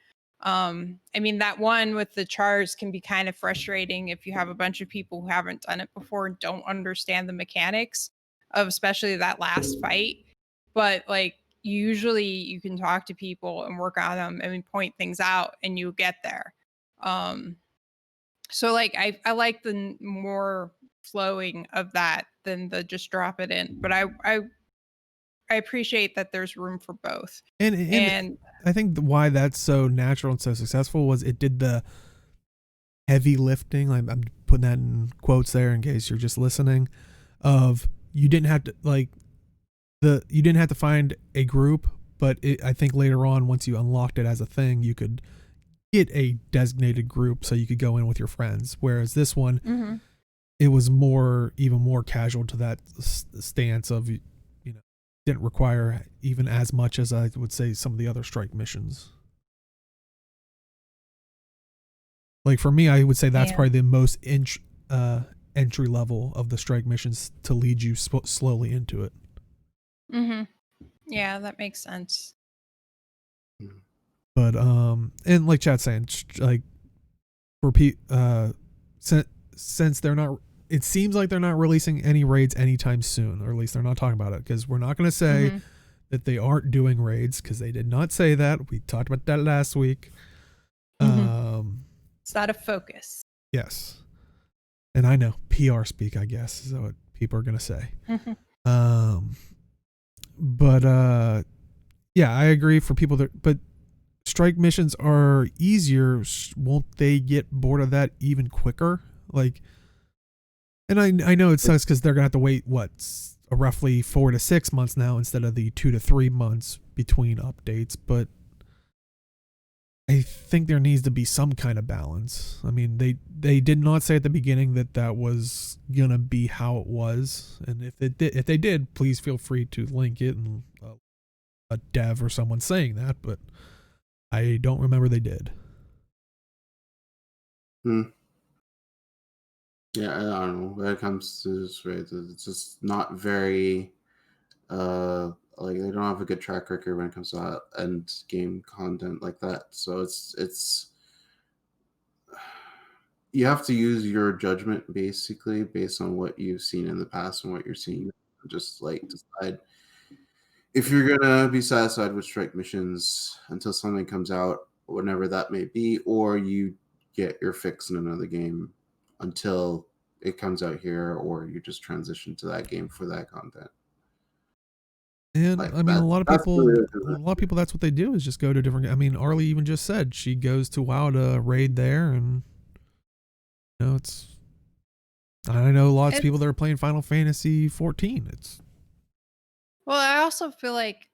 I mean that one with the chars can be kind of frustrating if you have a bunch of people who haven't done it before and don't understand the mechanics of especially that last fight. But like usually you can talk to people and work on them and point things out and you get there. So like I like the more flowing of that than the just drop it in. But I appreciate that there's room for both. And I think why that's so natural and so successful was it did the heavy lifting. Like I'm putting that in quotes there in case you're just listening. Of you didn't have to you didn't have to find a group, but I think later on once you unlocked it as a thing, you could get a designated group so you could go in with your friends. Whereas this one, it was even more casual to that stance of, you know, didn't require even as much as I would say some of the other strike missions. Like for me, I would say that's probably the most entry level of the strike missions to lead you slowly into it. Yeah, that makes sense. Mm-hmm. But and like Chad's saying, like for since they're not, it seems like they're not releasing any raids anytime soon, or at least they're not talking about it, because we're not going to say that they aren't doing raids, because they did not say that. We talked about that last week. It's not a focus. Yes, and I know PR speak, I guess, is what people are going to say. But yeah, I agree for people that, but strike missions are easier. Won't they get bored of that even quicker? Like, and I know it sucks because they're gonna have to wait roughly 4 to 6 months now instead of the 2 to 3 months between updates. But I think there needs to be some kind of balance. I mean, they did not say at the beginning that was gonna be how it was, and if they did, please feel free to link it and a dev or someone saying that, but I don't remember they did. Yeah, I don't know. When it comes to this raid, it's just not very like they don't have a good track record when it comes to end game content like that. So it's you have to use your judgment basically based on what you've seen in the past and what you're seeing. Just like decide if you're gonna be satisfied with strike missions until something comes out, whenever that may be, or you get your fix in another game until it comes out here, or you just transition to that game for that content. And Like I mean, a lot of people, really that's what they do is just go to different. I mean, Arlie even just said she goes to WoW to raid there, and you know, I know lots of people that are playing Final Fantasy 14. Well, I also feel like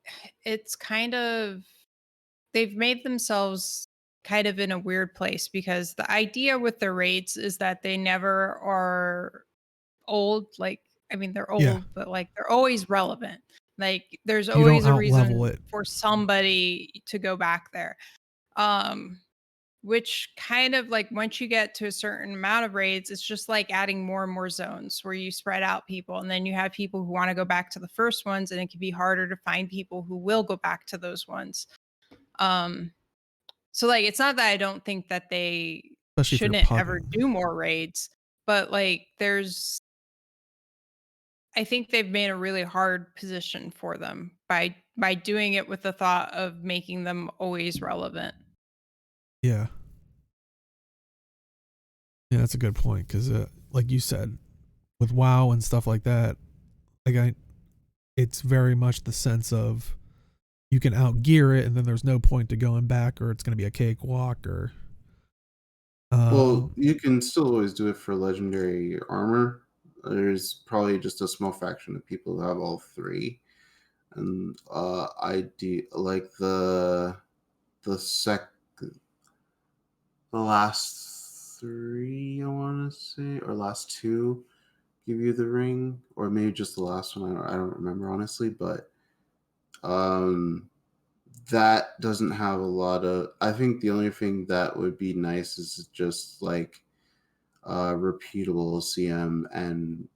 it's kind of, they've made themselves kind of in a weird place, because the idea with the raids is that they never are old. Like, I mean, they're old, but like they're always relevant. Like there's always a reason for somebody to go back there. Which kind of like once you get to a certain amount of raids, it's just like adding more and more zones where you spread out people, and then you have people who want to go back to the first ones, and it can be harder to find people who will go back to those ones. So like it's not that I don't think that they shouldn't ever do more raids, but like I think they've made a really hard position for them by doing it with the thought of making them always relevant. Yeah. Yeah, that's a good point, because like you said, with WoW and stuff like that, like it's very much the sense of you can outgear it, and then there's no point to going back, or it's going to be a cakewalk, or. Well, you can still always do it for legendary armor. There's probably just a small fraction of people who have all three, and I do like the last three, I want to say, or last two give you the ring, or maybe just the last one. I don't remember honestly, but that doesn't have a lot of. I think the only thing that would be nice is just like repeatable CM, and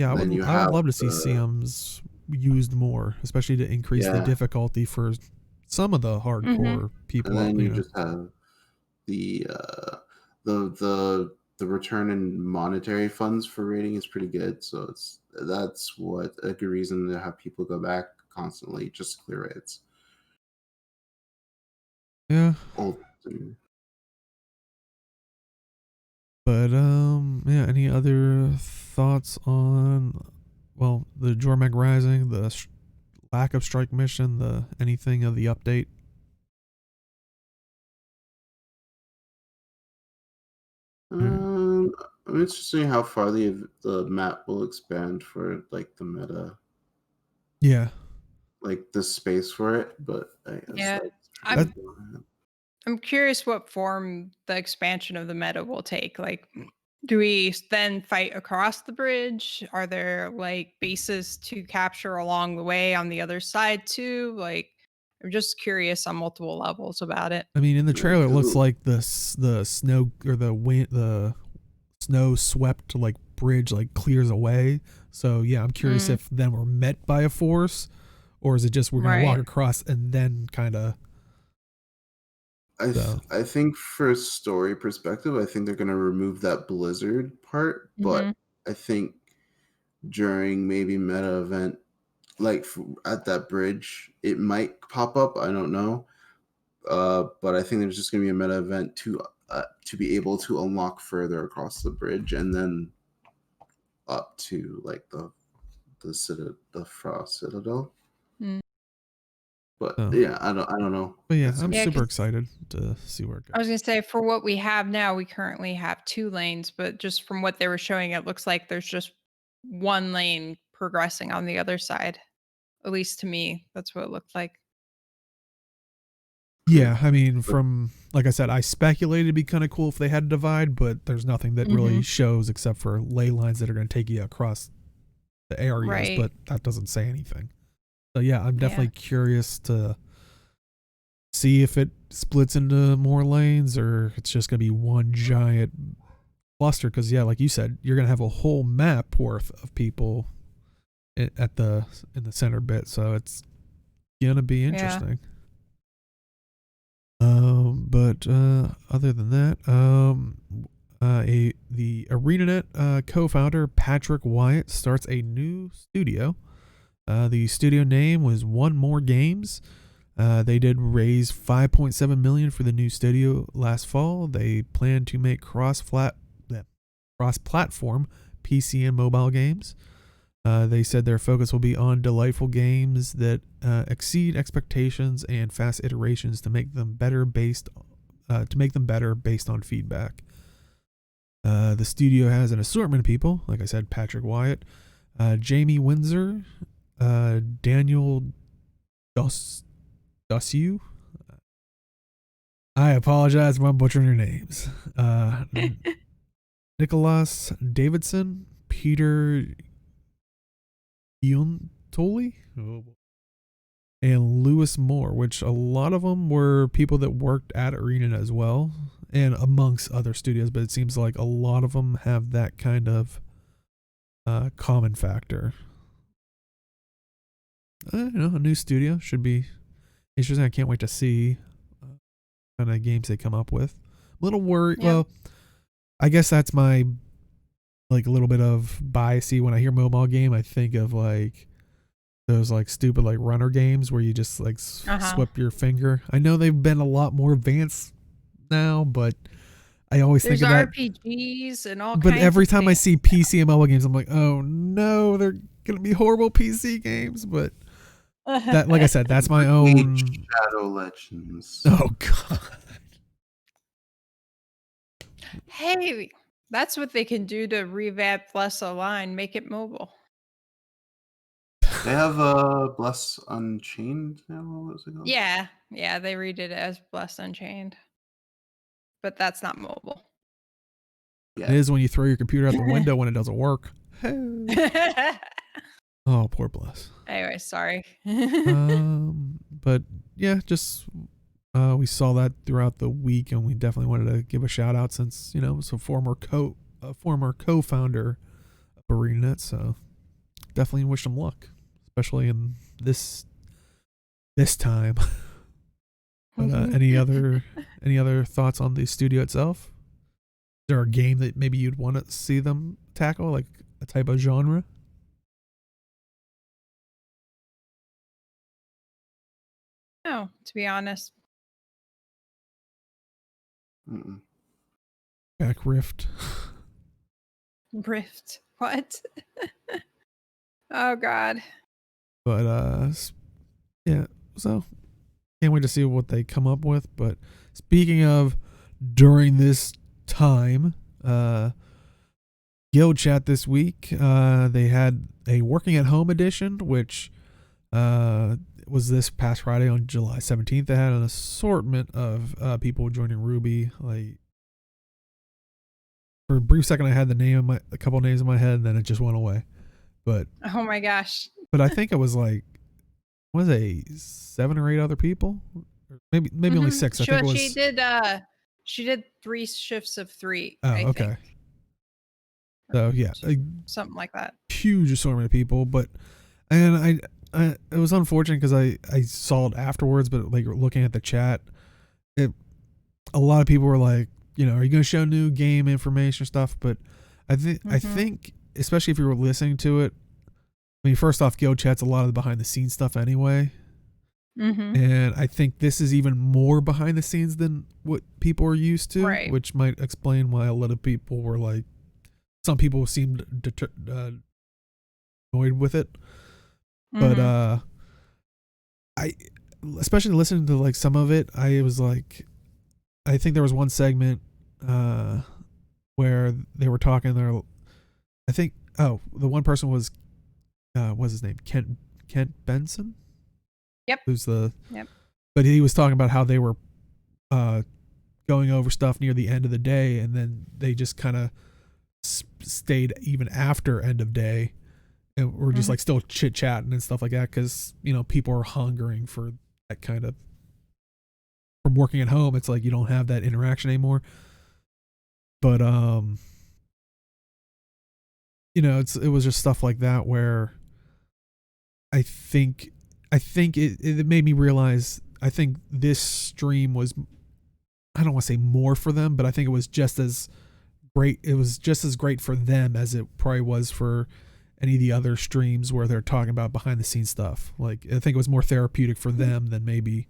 Yeah, then you I would have love to see CMs used more, especially to increase the difficulty for some of the hardcore people. And then you just have the return in monetary funds for rating is pretty good. So that's what a good reason to have people go back constantly just to clear rates. Yeah. But yeah. Any other thoughts on the Jormag Rising, the lack of strike mission, anything of the update? I'm interested in how far the map will expand for like the meta. Yeah. Like the space for it, but I'm curious what form the expansion of the meta will take. Like, do we then fight across the bridge? Are there like bases to capture along the way on the other side too? Like, I'm just curious on multiple levels about it. I mean, in the trailer, it looks like the snow or the snow swept like bridge like clears away. So yeah, I'm curious if then we're met by a force, or is it just we're gonna walk across and then kind of. I think for story perspective, I think they're going to remove that blizzard part, but I think during maybe meta event, like at that bridge, it might pop up. I don't know, but I think there's just going to be a meta event to be able to unlock further across the bridge and then up to like the Frost Citadel. But yeah, I don't know. But yeah, I'm super excited to see where it goes. I was gonna say, for what we have now, we currently have 2 lanes, but just from what they were showing, it looks like there's just 1 lane progressing on the other side. At least to me, that's what it looked like. Yeah, I mean, from like I said, I speculated it'd be kind of cool if they had a divide, but there's nothing that really shows except for ley lines that are going to take you across the areas, but that doesn't say anything. So yeah, I'm definitely curious to see if it splits into more lanes or it's just going to be one giant cluster. Because yeah, like you said, you're going to have a whole map worth of people in the center bit, so it's going to be interesting. But other than that, the ArenaNet co-founder Patrick Wyatt starts a new studio. The studio name was One More Games. They did raise $5.7 million for the new studio last fall. They plan to make cross-platform PC and mobile games. They said their focus will be on delightful games that exceed expectations and fast iterations to make them better based on feedback. The studio has an assortment of people, like I said, Patrick Wyatt, Jamie Windsor, Daniel Dossieu. I apologize if I'm butchering your names. Nicholas Davidson, Peter Iontoli, and Lewis Moore, which a lot of them were people that worked at Arena as well, and amongst other studios, but it seems like a lot of them have that kind of common factor. A new studio should be interesting. I can't wait to see kind of games they come up with. A little worried. Yeah. Well, I guess that's my like a little bit of biasy. When I hear mobile game, I think of like those like stupid like runner games where you just like swipe your finger. I know they've been a lot more advanced now, but I always think of that. RPGs and all but every time I see PC and mobile games, I'm like, oh no, they're gonna be horrible PC games, but that, like I said, that's my own. Shadow Legends. Oh god. Hey, that's what they can do to revamp Bless Online, make it mobile. They have Bless Unchained now. What was it called? Yeah, they redid it as Bless Unchained, but that's not mobile. It is when you throw your computer out the window when it doesn't work. Oh, poor Bless. Anyway, sorry. But yeah, just we saw that throughout the week, and we definitely wanted to give a shout out since it's a former co-founder of ArenaNet, so definitely wish him luck, especially in this time. But any other thoughts on the studio itself? Is there a game that maybe you'd want to see them tackle, like a type of genre? No, to be honest. Back Rift. Rift. What? Oh god. But yeah, so can't wait to see what they come up with. But speaking of during this time, Guild Chat this week, they had a working at home edition, which was this past Friday on July 17th. They had an assortment of people joining Ruby. Like, for a brief second, I had a couple names in my head, and then it just went away. But oh my gosh. But I think it was like, what was it, 7 or 8 other people? Maybe only 6. I think it was. She did 3 shifts of 3. Oh, I okay. think. So yeah, something like that. Huge assortment of people, and it was unfortunate because I saw it afterwards, but like looking at the chat, a lot of people were like, are you going to show new game information stuff? But I think especially if you were listening to it, I mean, first off, Guild Chat's a lot of the behind the scenes stuff anyway. And I think this is even more behind the scenes than what people are used to, right. Which might explain why a lot of people were like, some people seemed annoyed with it. But I, especially listening to like some of it, I was like, I think there was one segment where they were talking there. I think the one person was what's his name, Kent Benson. Yep. Yep. But he was talking about how they were going over stuff near the end of the day, and then they just kind of stayed even after end of day, and we're just like still chit chatting and stuff like that, because people are hungering for that kind of, from working at home. It's like you don't have that interaction anymore. But it was just stuff like that where I think it made me realize, I think this stream was, I don't want to say more for them, but I think it was just as great. It was just as great for them as it probably was for any of the other streams where they're talking about behind the scenes stuff. Like, I think it was more therapeutic for them than maybe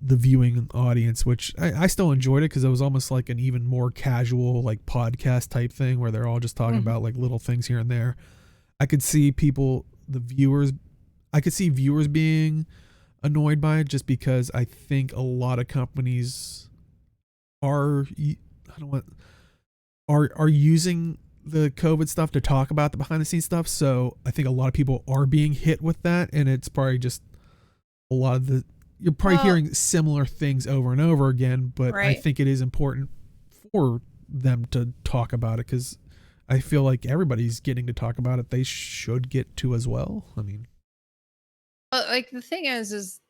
the viewing audience, which I still enjoyed it because it was almost like an even more casual, like podcast type thing where they're all just talking about like little things here and there. I could see viewers being annoyed by it, just because I think a lot of companies are using the COVID stuff to talk about the behind the scenes stuff. So I think a lot of people are being hit with that, and it's probably just a lot of you're probably hearing similar things over and over again, but right. I think it is important for them to talk about it, because I feel like everybody's getting to talk about it. They should get to as well. I mean, like, the thing is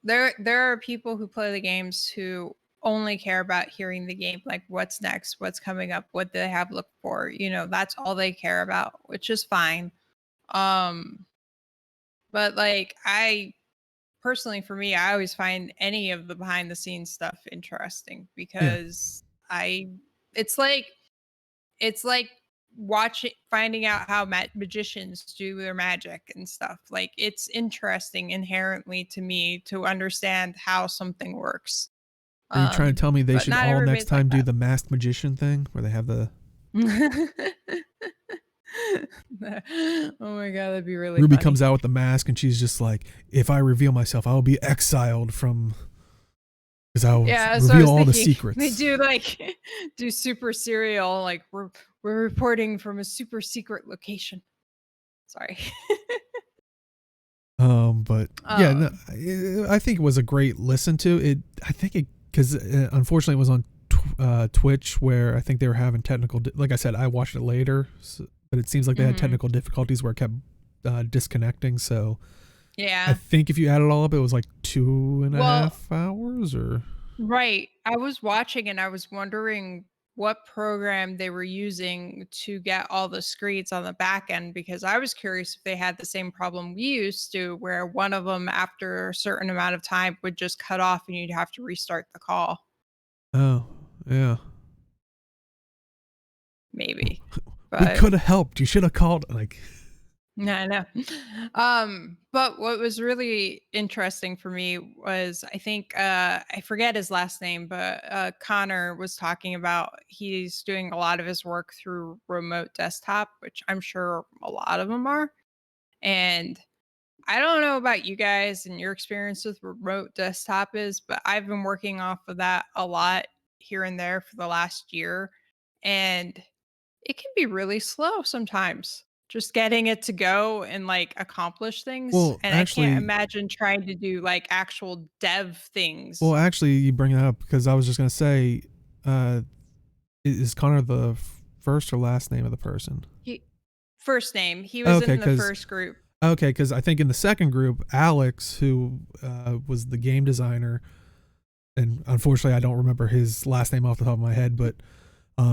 there are people who play the games who only care about hearing the game, like what's next, what's coming up, what do they have look for, that's all they care about, which is fine. But like, I personally, for me, I always find any of the behind the scenes stuff interesting, because it's like finding out how magicians do their magic and stuff. Like, it's interesting inherently to me to understand how something works. Are you trying to tell me they should all next time do the masked magician thing where they have the Oh my god, that'd be really Ruby funny. comes out with the mask and she's just like, if I reveal myself, I will be exiled from, because I'll reveal all the secrets. They do like do super serial, like we're reporting from a super secret location. Sorry. But yeah, no, I think it was a great listen to it. I think it, because unfortunately it was on Twitch, where I think they were having technical, like I said, I watched it later, but it seems like they had technical difficulties where it kept disconnecting. So yeah, I think if you add it all up, it was like 2.5 hours or. Right. I was watching and I was wondering what program they were using to get all the screeds on the back end, because I was curious if they had the same problem we used to, where one of them after a certain amount of time would just cut off and you'd have to restart the call. Oh, yeah. Maybe. We could have helped. You should have called. Like, No, I know. But what was really interesting for me was, I think I forget his last name, but Connor was talking about he's doing a lot of his work through remote desktop, which I'm sure a lot of them are. And I don't know about you guys and your experience with remote desktop is, but I've been working off of that a lot here and there for the last year. And it can be really slow sometimes, just getting it to go and, like, accomplish things, well, and I can't actually, imagine trying to do, like, actual dev things. you bring it up because I was just gonna say, is Connor the first or last name of the person? First name, he was Okay, in the first group. Okay, because I think in the second group, Alex, who was the game designer, and unfortunately I don't remember his last name off the top of my head, but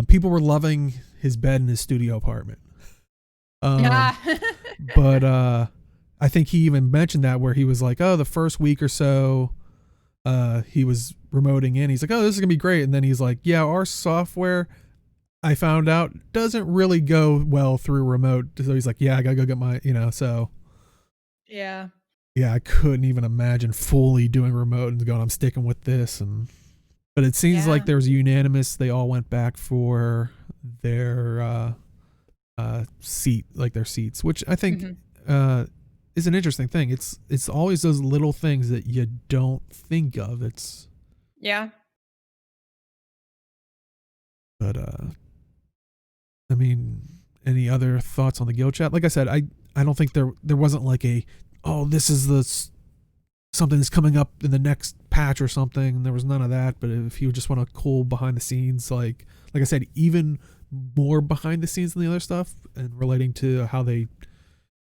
people were loving his bed in his studio apartment. But I think he even mentioned that, where he was like, oh, the first week or so, he was remoting in. He's like, oh, this is gonna be great. And then he's like, yeah, our software, I found out, doesn't really go well through remote. So he's like, yeah, I gotta go get my, so. Yeah. Yeah, I couldn't even imagine fully doing remote and going, I'm sticking with this. But it seems like there was a unanimous, they all went back for their seat, like their seats, which I think is an interesting thing. It's always those little things that you don't think of. Yeah. But I mean, any other thoughts on the guild chat? Like I said, I don't think there wasn't like this is something that's coming up in the next patch or something. There was none of that. But if you just want a cool behind the scenes, like I said, even more behind the scenes than the other stuff, and relating to how they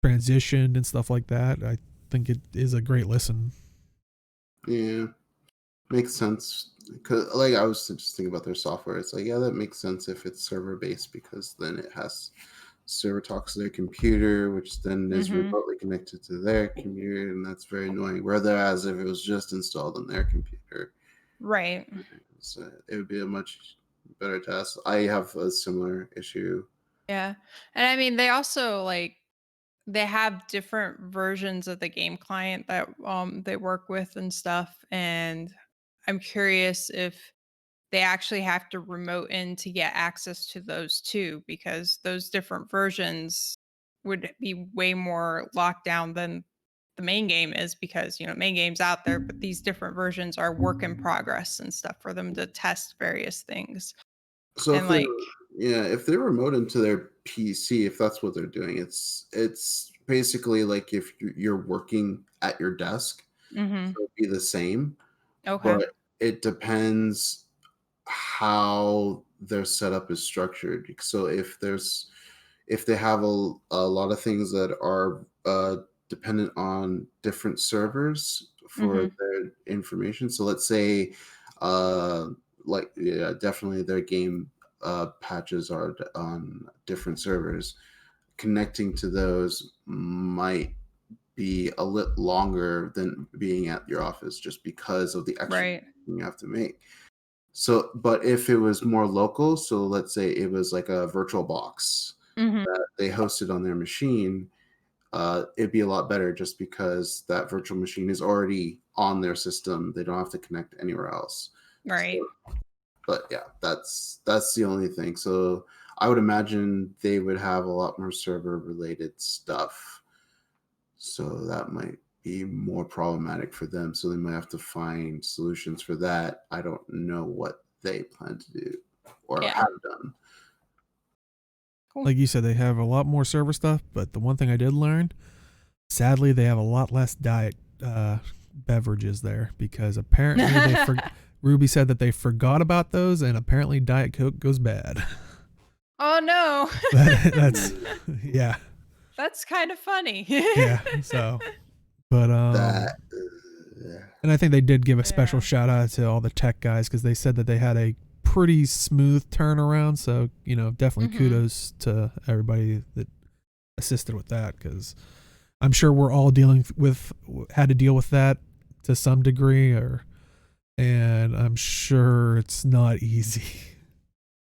transitioned and stuff like that, I think it is a great listen. Yeah, makes sense. Because like I was just thinking about their software. It's like, yeah, that makes sense if it's server based, because then it has server talks to their computer, which then is remotely connected to their computer, and that's very annoying. Whereas if it was just installed on their computer, right, so it would be a much better test. I have a similar issue. Yeah. And I mean, they also they have different versions of the game client that they work with and stuff, and I'm curious if they actually have to remote in to get access to those too, because those different versions would be way more locked down than the main game is, because main game's out there, but these different versions are work in progress and stuff for them to test various things. So And if they remote into their PC, if that's what they're doing, it's basically like if you're working at your desk, so it'd be the same. okay. But it depends how their setup is structured. So if they have a lot of things that are dependent on different servers for their information. So let's say definitely their game patches are on different servers. Connecting to those might be a little longer than being at your office, just because of the extra you have to make. So, but if it was more local, so let's say it was like a virtual box that they hosted on their machine, it'd be a lot better, just because that virtual machine is already on their system. They don't have to connect anywhere else. Right. So But yeah, that's the only thing. So I would imagine they would have a lot more server related stuff. So that might be more problematic for them. So they might have to find solutions for that. I don't know what they plan to do or have done. Cool. Like you said, they have a lot more server stuff, but the one thing I did learn, sadly, they have a lot less diet beverages there because apparently Ruby said that they forgot about those, and apparently Diet Coke goes bad. Oh no. That's yeah. That's kind of funny. Yeah. So, but That and I think they did give a special shout out to all the tech guys because they said that they had a pretty smooth turnaround. So, you know, definitely kudos to everybody that assisted with that, because I'm sure we're all had to deal with that to some degree, and I'm sure it's not easy.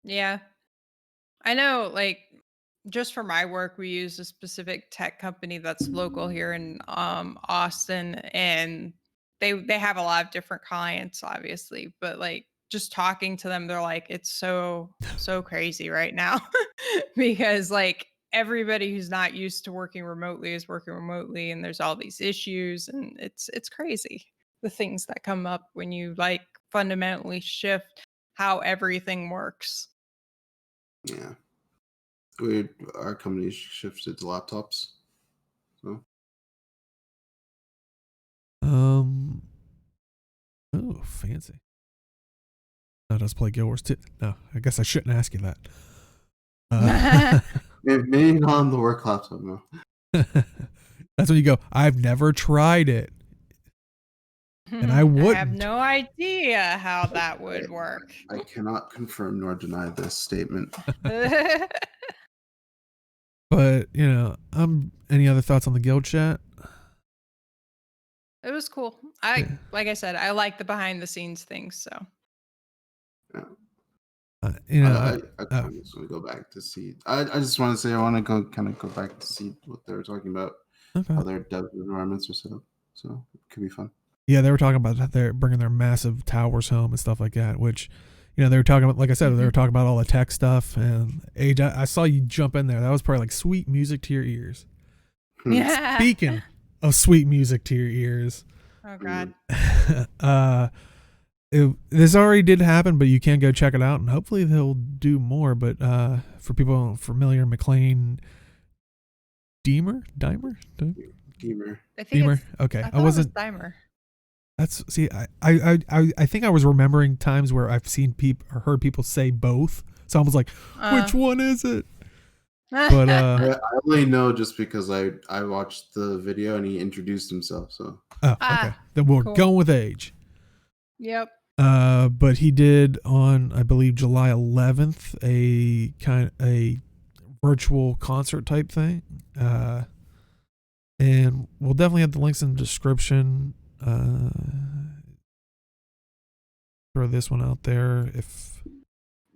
Yeah. I know, like, just for my work, we use a specific tech company that's local here in Austin, and they have a lot of different clients, obviously, but like just talking to them, they're like, it's so crazy right now because like everybody who's not used to working remotely is working remotely, and there's all these issues, and it's crazy the things that come up when you like fundamentally shift how everything works. yeah. Our company shifted to laptops. So Oh, fancy. Let us play Guild Wars 2. No, I guess I shouldn't ask you that. maybe not on the work laptop, no. That's when you go, I've never tried it. And I wouldn't. I have no idea how that would work. I cannot confirm nor deny this statement. But, you know, any other thoughts on the guild chat? It was cool. Like I said, I like the behind the scenes things. So, you know, I just want to go back to see. I just want to say I want to go back to see what they were talking about. Okay. How their dev environments are set up. So it could be fun. Yeah, they were talking about that they're bringing their massive towers home and stuff like that, which, you know, they were talking about, like I said, they were talking about all the tech stuff. And Age, I saw you jump in there. That was probably like sweet music to your ears. yeah. Speaking of sweet music to your ears. Oh God. This already did happen, but you can go check it out, and hopefully they'll do more. But for people familiar, Maclaine, Diemer. Diemer. I think Diemer. Okay, I wasn't Diemer. That's I think I was remembering times where I've seen people or heard people say both, so I was like, which one is it? But I only know just because I watched the video and he introduced himself. So okay, then we're going with Age. Yep. But he did on, I believe, July 11th a virtual concert type thing. And we'll definitely have the links in the description. Throw this one out there.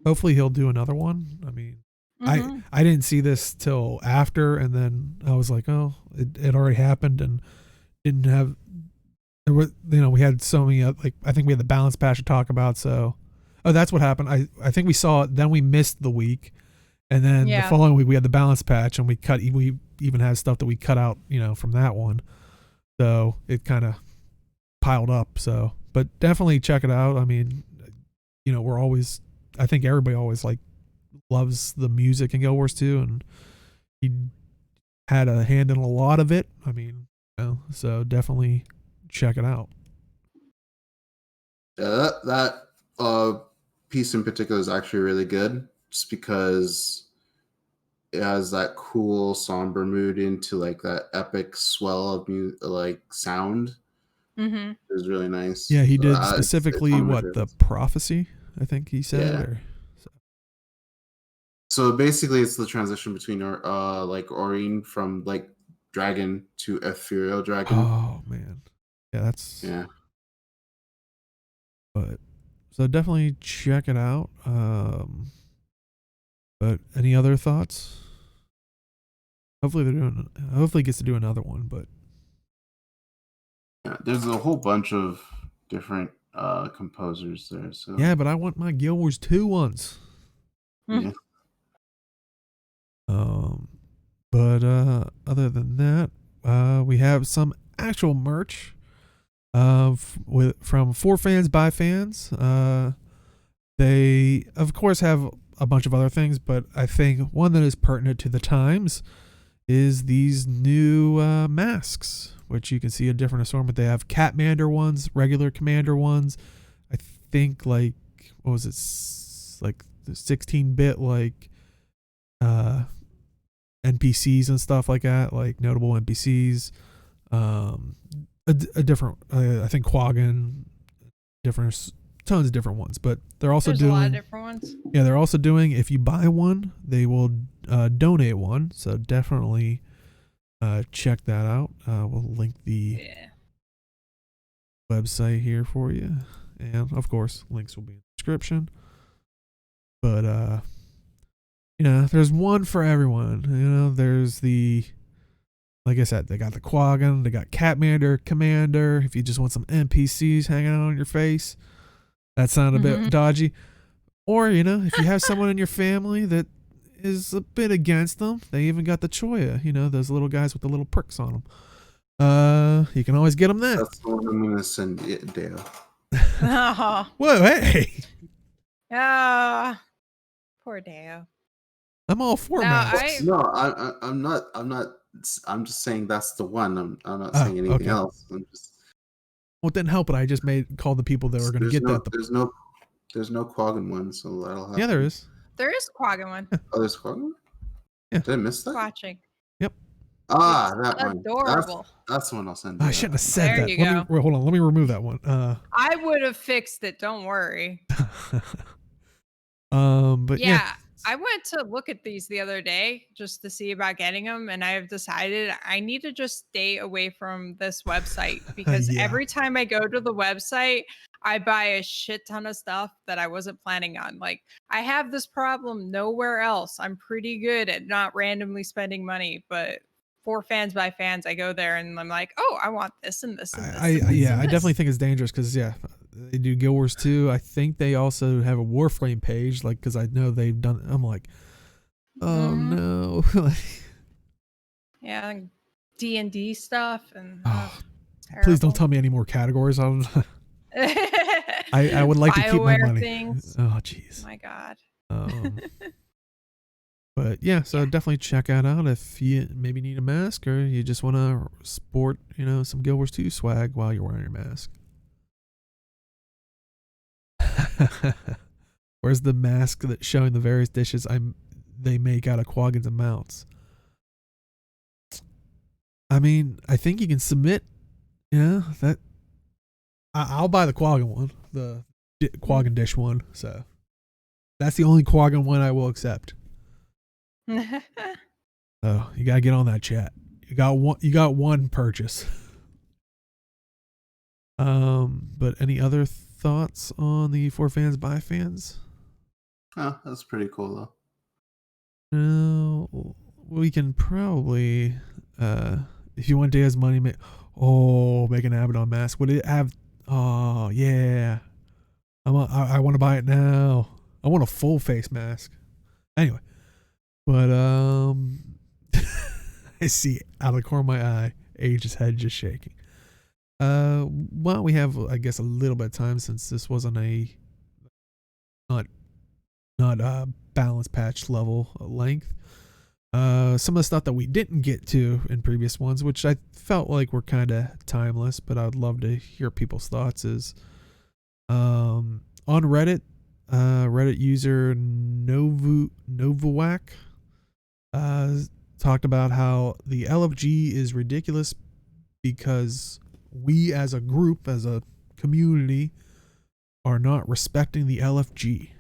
Hopefully he'll do another one. I mean, I didn't see this till after, and then I was like, oh, it already happened, and didn't have. There was, you know, we had so many, like, I think we had the balance patch to talk about. So, that's what happened. I think we saw it. Then we missed the week, and then the following week we had the balance patch, and we even had stuff that we cut out, you know, from that one. So it kind of piled up. So, but definitely check it out. I mean, you know, I think everybody always like loves the music in Guild Wars 2, and he had a hand in a lot of it. I mean, you know, so definitely check it out. Yeah, that piece in particular is actually really good, just because it has that cool somber mood into like that epic swell of like sound. It was really nice. Yeah, he did specifically the prophecy, I think he said. Yeah. So basically, it's the transition between like Aurene from like dragon to ethereal dragon. Oh man, But so definitely check it out. But any other thoughts? Hopefully he gets to do another one. But yeah, there's a whole bunch of different composers there. So Yeah, but I want my Guild Wars 2 ones. yeah. But other than that, we have some actual merch from For Fans by Fans. They of course have a bunch of other things, but I think one that is pertinent to the times is these new masks, which you can see a different assortment. They have Catmander ones, regular Commander ones. I think like what was it, like the 16-bit like NPCs and stuff like that, like notable NPCs. A different, I think Quaggan, different, tons of different ones, but they're also There's doing a lot of different ones. Yeah, they're also doing, if you buy one, they will donate one. So definitely check that out. We'll link the website here for you. And of course, links will be in the description. But, there's one for everyone. There's like I said, they got the Quaggan, they got Catmander, Commander. If you just want some NPCs hanging out on your face, that sounded a bit dodgy. Or, if you have someone in your family that is a bit against them, they even got the Choya, those little guys with the little pricks on them. You can always get them that. That's the one I'm going to send you, Dale. Oh. Whoa, hey. Poor Deo. I'm all for masks. No, I'm not. I'm just saying that's the one. I'm not saying anything else. I'm just. Well, it didn't help it. I just called the people that were going to get that. There's no Quaggan one, so that'll happen. Yeah, there is. There is Quaggan one. Oh, there's Quaggan? Yeah. Did I miss that? Watching. Yep. That one. Adorable. That's the one I'll send. I shouldn't have said there that. You go. Hold on. Let me remove that one. I would have fixed it. Don't worry. But yeah. I went to look at these the other day just to see about getting them, and I've decided I need to just stay away from this website because every time I go to the website, I buy a shit ton of stuff that I wasn't planning on. Like, I have this problem nowhere else. I'm pretty good at not randomly spending money, but For Fans by Fans, I go there and I'm like, oh, I want this and this and this. I definitely think it's dangerous because they do Guild Wars 2. I think they also have a Warframe page, like, because I know they've done. I'm like, oh no. Yeah, D&D stuff and. Please don't tell me any more categories. I would like to keep my money. Things. Oh jeez. My God. But yeah, so definitely check that out if you maybe need a mask or you just want to sport, some Guild Wars 2 swag while you're wearing your mask. Where's the mask that's showing the various dishes they make out of Quaggans and mounts? I mean, I think you can submit. That I'll buy the Quaggan one, the Quaggan dish one. So that's the only Quaggan one I will accept. Oh, you gotta get on that chat. You got one purchase. But any other thoughts on the For Fans by Fans? Oh, that's pretty cool though. No, we can probably, if you want Daya's money, make an Abaddon mask. Would it have? Oh yeah, I want to buy it now. I want a full face mask. Anyway, but I see out of the corner of my eye, Age's head just shaking. Well, we have, I guess, a little bit of time since this wasn't a not a balance patch level length. Some of the stuff that we didn't get to in previous ones, which I felt like were kind of timeless, but I would love to hear people's thoughts, is on Reddit, Reddit user Novuak talked about how the LFG is ridiculous because we as a group, as a community, are not respecting the LFG.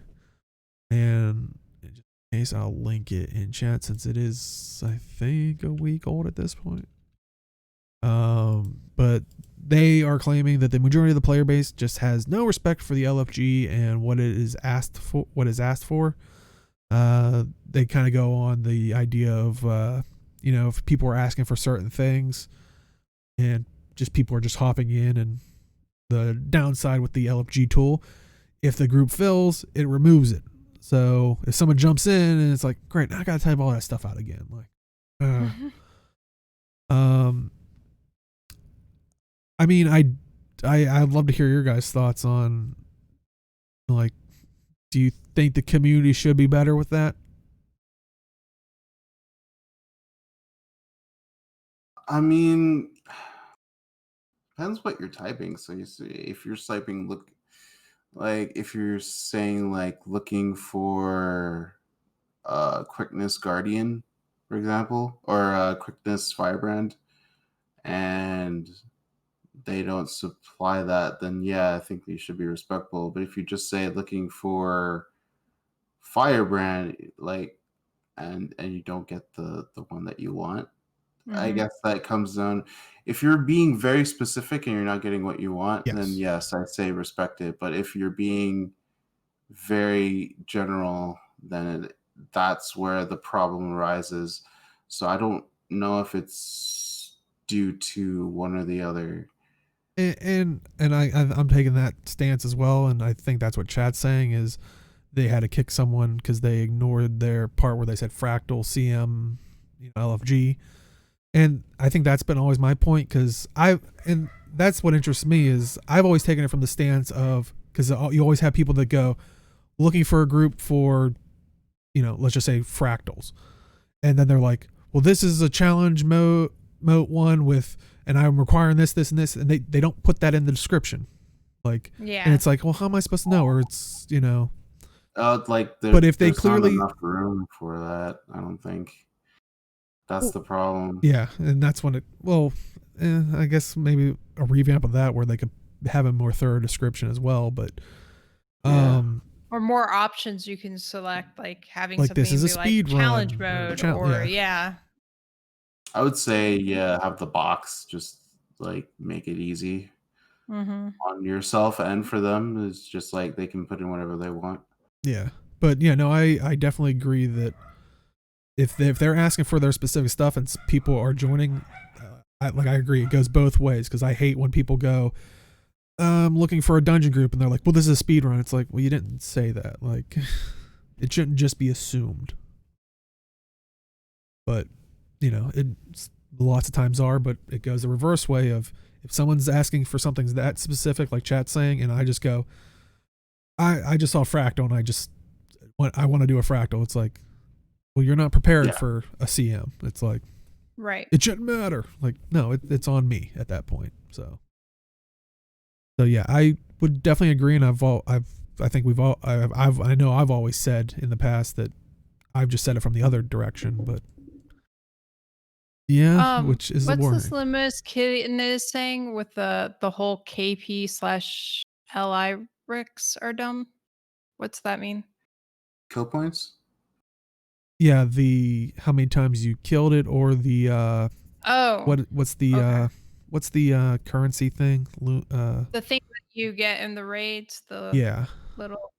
And in case, I'll link it in chat since it is, I think, a week old at this point. But they are claiming that the majority of the player base just has no respect for the LFG and what it is asked for. They kind of go on the idea of, if people are asking for certain things and just people are just hopping in and the downside with the LFG tool. If the group fills, it removes it. So if someone jumps in and it's like, great, now I gotta type all that stuff out again. Like, I mean, I'd love to hear your guys' thoughts on, like, do you think the community should be better with that? I mean, depends what you're typing. So you see, if you're typing if you're saying like looking for quickness guardian, for example, or quickness firebrand, and they don't supply that, then yeah, I think you should be respectful. But if you just say looking for firebrand, like, and you don't get the one that you want, I guess that comes down. If you're being very specific and you're not getting what you want, then yes, I'd say respect it. But if you're being very general, then that's where the problem arises. So I don't know if it's due to one or the other. And I'm taking that stance as well, and I think that's what chat's saying is they had to kick someone because they ignored their part where they said fractal CM, LFG. And I think that's been always my point, because and that's what interests me is I've always taken it from the stance of, because you always have people that go looking for a group for, let's just say fractals, and then they're like, well, this is a challenge mode one with, and I'm requiring this, and this, and they don't put that in the description, like, and it's like, well, how am I supposed to know? Or it's but if they clearly not enough room for that, I don't think. That's the problem. Yeah, and that's when I guess maybe a revamp of that where they could have a more thorough description as well, but or more options you can select, like having something this is a speed challenge mode, or I would say have the box, just like make it easy on yourself and for them. It's just like they can put in whatever they want. Yeah, but I definitely agree that if they're asking for their specific stuff and people are joining, I agree, it goes both ways, because I hate when people go, looking for a dungeon group, and they're like, well, this is a speed run. It's like, well, you didn't say that. Like, it shouldn't just be assumed. But it lots of times are, but it goes the reverse way of, if someone's asking for something that specific, like chat's saying, and I just go, I just saw fractal and I want to do a fractal. It's like, well, you're not prepared for a CM. It's like, right, it shouldn't matter. Like, no, it's on me at that point. So yeah, I would definitely agree. And I know I've always said in the past that I've just said it from the other direction, but which is what's the slimmest kid is saying with the whole KP/LI Ricks are dumb? What's that mean? Kill points? Yeah, the how many times you killed it, or the what's the currency thing? The thing that you get in the raids, the little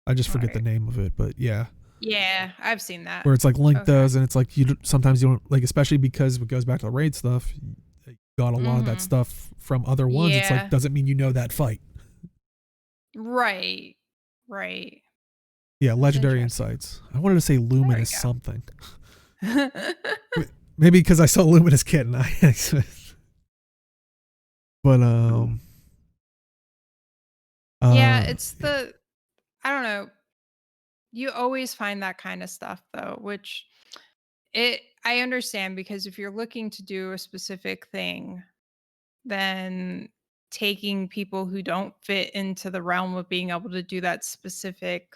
I just forget the name of it, but yeah, I've seen that, where it's like link those, and it's like sometimes you don't, like, especially because it goes back to the raid stuff, you got a lot of that stuff from other ones. It's like, doesn't mean that fight. Right. Yeah, legendary insights. I wanted to say luminous something. Maybe because I saw luminous kit and but it's I don't know. You always find that kind of stuff though, which I understand, because if you're looking to do a specific thing, then taking people who don't fit into the realm of being able to do that specific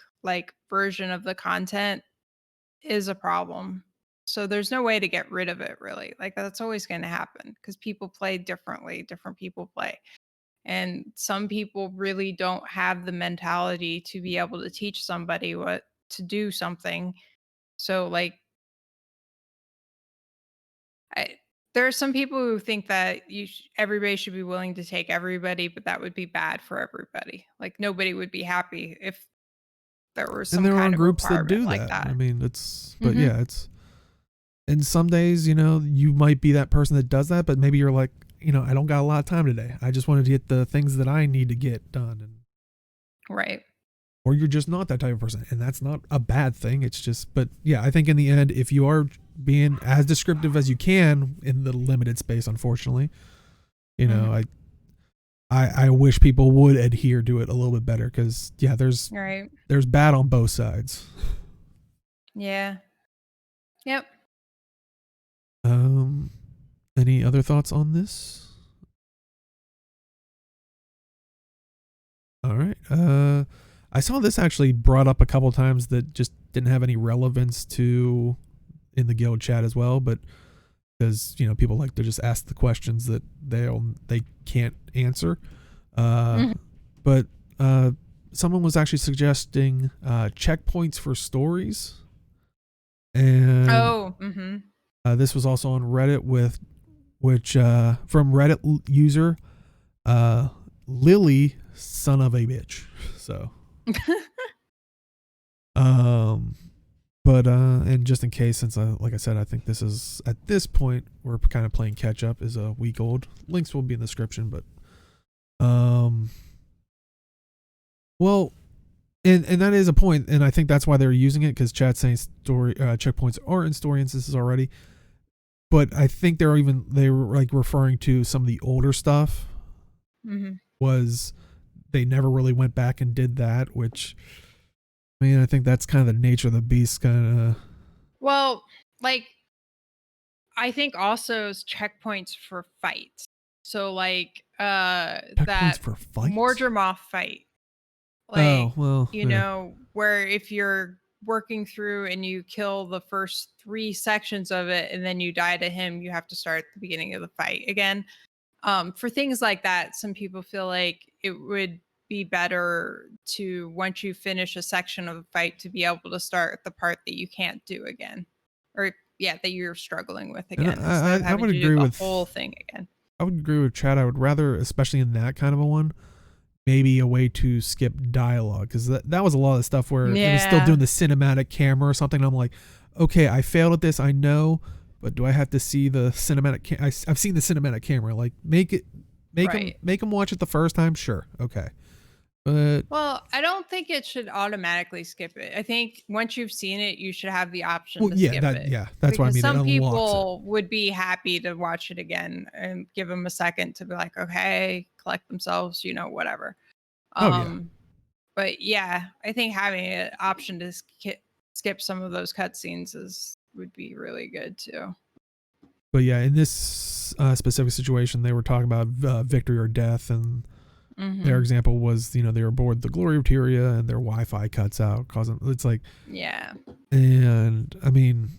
version of the content is a problem. So there's no way to get rid of it, really. Like, that's always going to happen, because people play differently. Different people play. And some people really don't have the mentality to be able to teach somebody what to do something. So there are some people who think that everybody should be willing to take everybody, but that would be bad for everybody. Like, nobody would be happy if there were some kind of groups that do like that. I mean, it's but it's, and some days you might be that person that does that, but maybe you're like, I don't got a lot of time today. I just wanted to get the things that I need to get done. And Right. or you're just not that type of person, and that's not a bad thing. It's just, but yeah, I think in the end, if you are being as descriptive as you can in the limited space, unfortunately, I wish people would adhere to it a little bit better, because there's bad on both sides. Yeah. Yep. Any other thoughts on this? All right. I saw this actually brought up a couple times that just didn't have any relevance to in the guild chat as well, but because people like to just ask the questions that they can't answer. But someone was actually suggesting checkpoints for stories, and this was also on Reddit from Reddit user Lily, son of a bitch. So but and just in case, since like I said, I think this is, at this point, we're kind of playing catch up, is a week old. Links will be in the description, but well, and that is a point, and I think that's why they're using it, because chat's saying story checkpoints are in story instances already. But I think they were like referring to some of the older stuff. Was they never really went back and did that, which, I mean, I think that's kind of the nature of the beast, kind of. Well, like, I think also checkpoints for fights. So like that for fights? Mordremoth fight. Like, well, where if you're working through and you kill the first 3 sections of it and then you die to him, you have to start at the beginning of the fight again. For things like that, some people feel like it would be better to, once you finish a section of the fight, to be able to start the part that you can't do again, or that you're struggling with again, instead of having to do the whole thing again. I would agree with Chad. I would rather, especially in that kind of a one, maybe a way to skip dialogue, because that was a lot of stuff where it was still doing the cinematic camera or something. I'm like, okay, I failed at this, I know, but do I have to see the cinematic? I've seen the cinematic camera. Like, make them watch it the first time. Sure, okay. But I don't think it should automatically skip it. I think once you've seen it, you should have the option to skip it. Yeah, that's what I mean. Some people would be happy to watch it again and give them a second to be like, okay, collect themselves, whatever. But yeah, I think having an option to skip some of those cutscenes would be really good too. But yeah, in this specific situation, they were talking about victory or death, and their example was, they were aboard the Glory of Tyria and their Wi-Fi cuts out, causing, it's like, and I mean,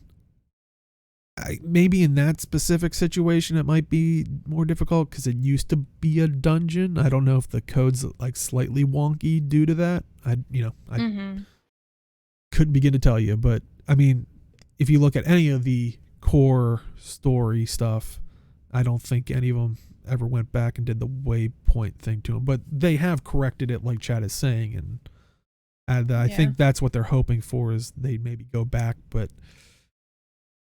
maybe in that specific situation it might be more difficult because it used to be a dungeon. I don't know if the code's like slightly wonky due to that. I couldn't begin to tell you, but I mean, if you look at any of the core story stuff, I don't think any of them ever went back and did the waypoint thing to them, but they have corrected it, like Chad is saying, and I think that's what they're hoping for, is they maybe go back. But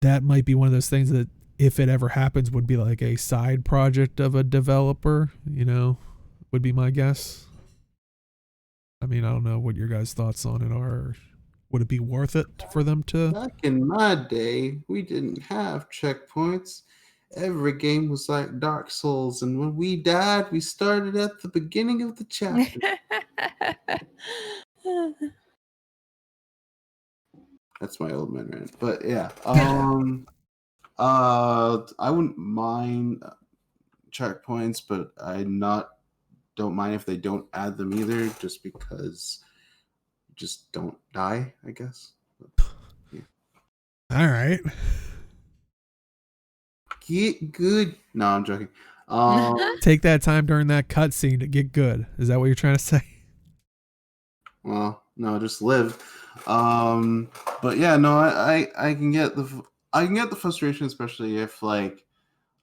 that might be one of those things that, if it ever happens, would be like a side project of a developer, would be my guess. I mean, I don't know what your guys' thoughts on it are. Would it be worth it for them to? Back in my day, we didn't have checkpoints. Every game was like Dark Souls, and when we died, we started at the beginning of the chapter. That's my old man rant. But yeah, I wouldn't mind checkpoints, but I don't mind if they don't add them either, just because you just don't die, I guess. But, yeah. All right. Get good. No, I'm joking. Take that time during that cutscene to get good. Is that what you're trying to say? Well, no, just live. But yeah, no, I can get the frustration, especially if, like,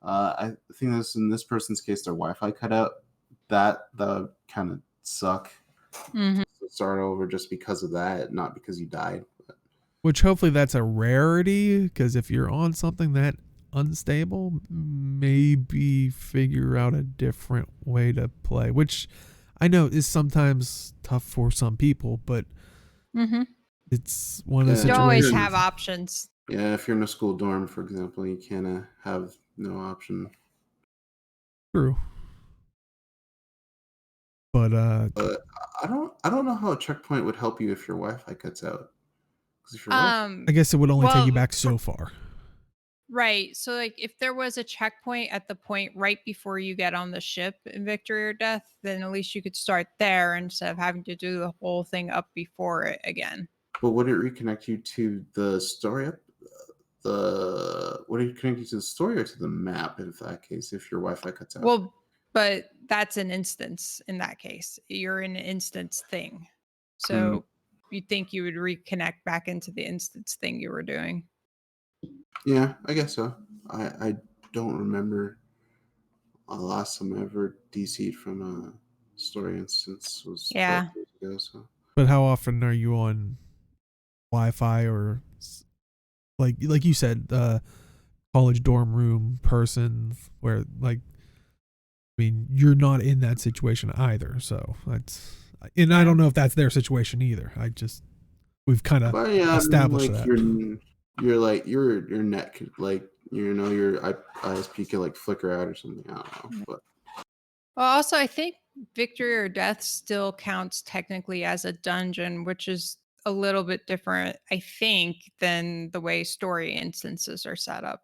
I think this, in this person's case, their Wi-Fi cut out. That kind of suck. To start over just because of that, not because you died. But. Which hopefully that's a rarity, because if you're on something that unstable, maybe figure out a different way to play, which I know is sometimes tough for some people, but it's one of the Yeah. You situations. always have options. Yeah, if you're in a school dorm, for example, you can't have no option. True. But I don't know how a checkpoint would help you if your Wi-Fi cuts out. Because if your I guess it would only take you back so far. Right. So like if there was a checkpoint at the point right before you get on the ship in Victory or Death, then at least you could start there instead of having to do the whole thing up before it again. But would it reconnect you to the story would it connect you to the story or to the map in that case if your Wi-Fi cuts out? Well, but that's an instance in that case. You're in an instance thing. So you'd think you would reconnect back into the instance thing you were doing. Yeah, I guess so. I don't remember the last time I ever DC'd from a story instance was 12 years ago. So. But how often are you on Wi-Fi or like you said, college dorm room person where like, I mean, you're not in that situation either. So that's, and I don't know if that's their situation either. We've kind of established like that. You're like your net could like your ISP could like flicker out or something. I don't know. But well, also I think Victory or Death still counts technically as a dungeon, which is a little bit different, I think, than the way story instances are set up,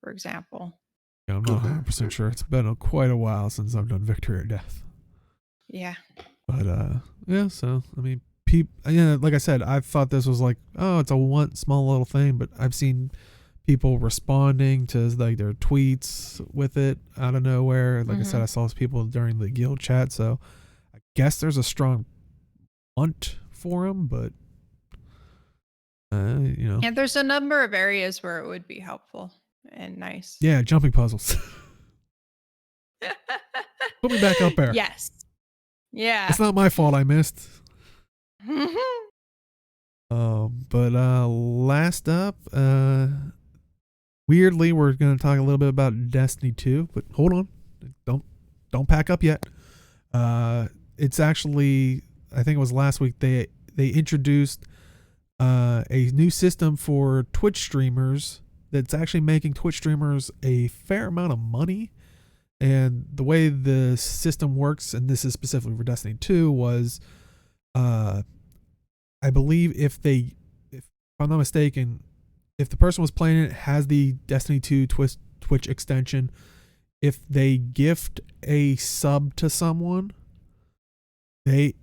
for example. Yeah, I'm not 100% sure. It's been quite a while since I've done Victory or Death. Yeah. But yeah, so I mean, like I said, I thought this was like, oh, it's a one small little thing, but I've seen people responding to like their tweets with it out of nowhere. Like I said, I saw people during the guild chat, so I guess there's a strong want for them, but Yeah, there's a number of areas where it would be helpful and nice. Yeah, jumping puzzles. Put me back up there. Yes. Yeah. It's not my fault I missed. But last up, weirdly, we're going to talk a little bit about Destiny 2, but hold on. Don't pack up yet. It's actually, I think it was last week, they introduced a new system for Twitch streamers that's actually making Twitch streamers a fair amount of money. And the way the system works, and this is specifically for Destiny 2, was I believe if I'm not mistaken, if the person was playing it has the Destiny 2 Twitch extension, if they gift a sub to someone, they